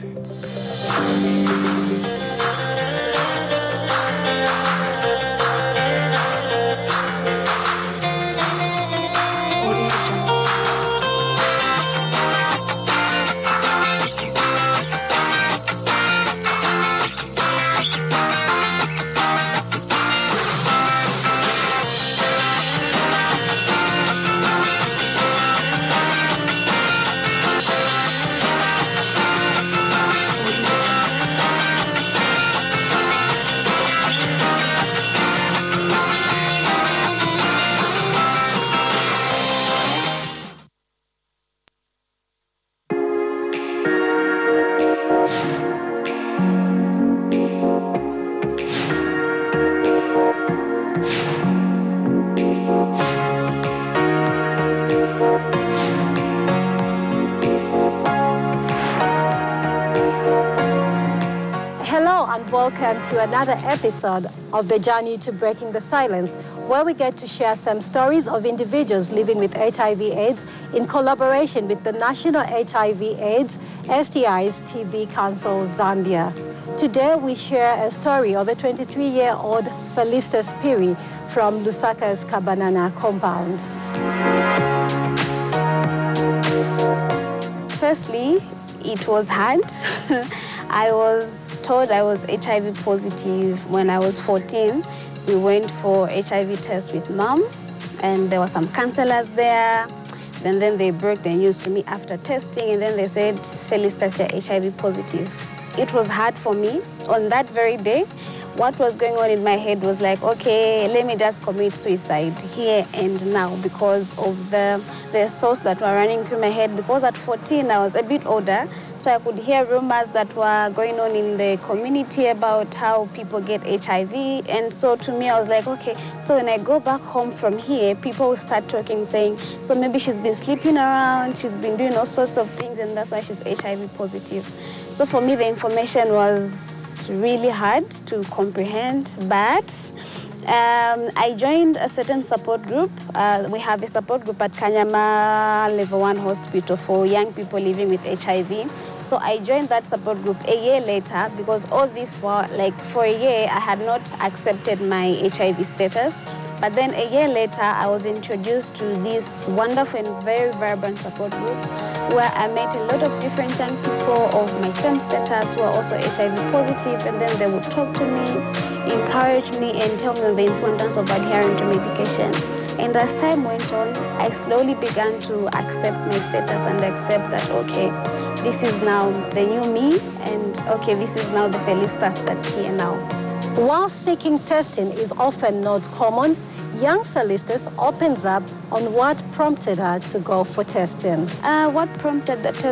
S: Welcome to another episode of the Journey to Breaking the Silence, where we get to share some stories of individuals living with HIV/AIDS in collaboration with the National HIV/AIDS STIs TB Council of Zambia. Today we share a story of a 23-year-old Felicitas Piri from Lusaka's Kabanana compound.
T: Firstly, it was hard. I was told I was HIV positive when I was 14. We went for HIV test with mom, and there were some counselors there. And then they broke the news to me after testing, and then they said, Felicitas, you're HIV positive. It was hard for me. On that very day, what was going on in my head was like, okay, let me just commit suicide here and now, because of the thoughts that were running through my head. Because at 14, I was a bit older, so I could hear rumors that were going on in the community about how people get HIV. And so to me, I was like, okay, so when I go back home from here, people will start talking, saying, so maybe she's been sleeping around, she's been doing all sorts of things, and that's why she's HIV positive. So for me, the information was really hard to comprehend, but I joined a certain support group. We have a support group at Kanyama Level 1 Hospital for young people living with HIV. So I joined that support group a year later, because all this while, like for a year, I had not accepted my HIV status. But then a year later, I was introduced to this wonderful and very vibrant support group, where I met a lot of different young people of my same status who are also HIV positive, and then they would talk to me, encourage me, and tell me the importance of adhering to medication. And as time went on, I slowly began to accept my status and accept that, okay, this is now the new me, and okay, this is now the Felicitas that's here now.
S: While seeking testing is often not common, young Felicitas opens up on what prompted her to go for testing.
T: What prompted the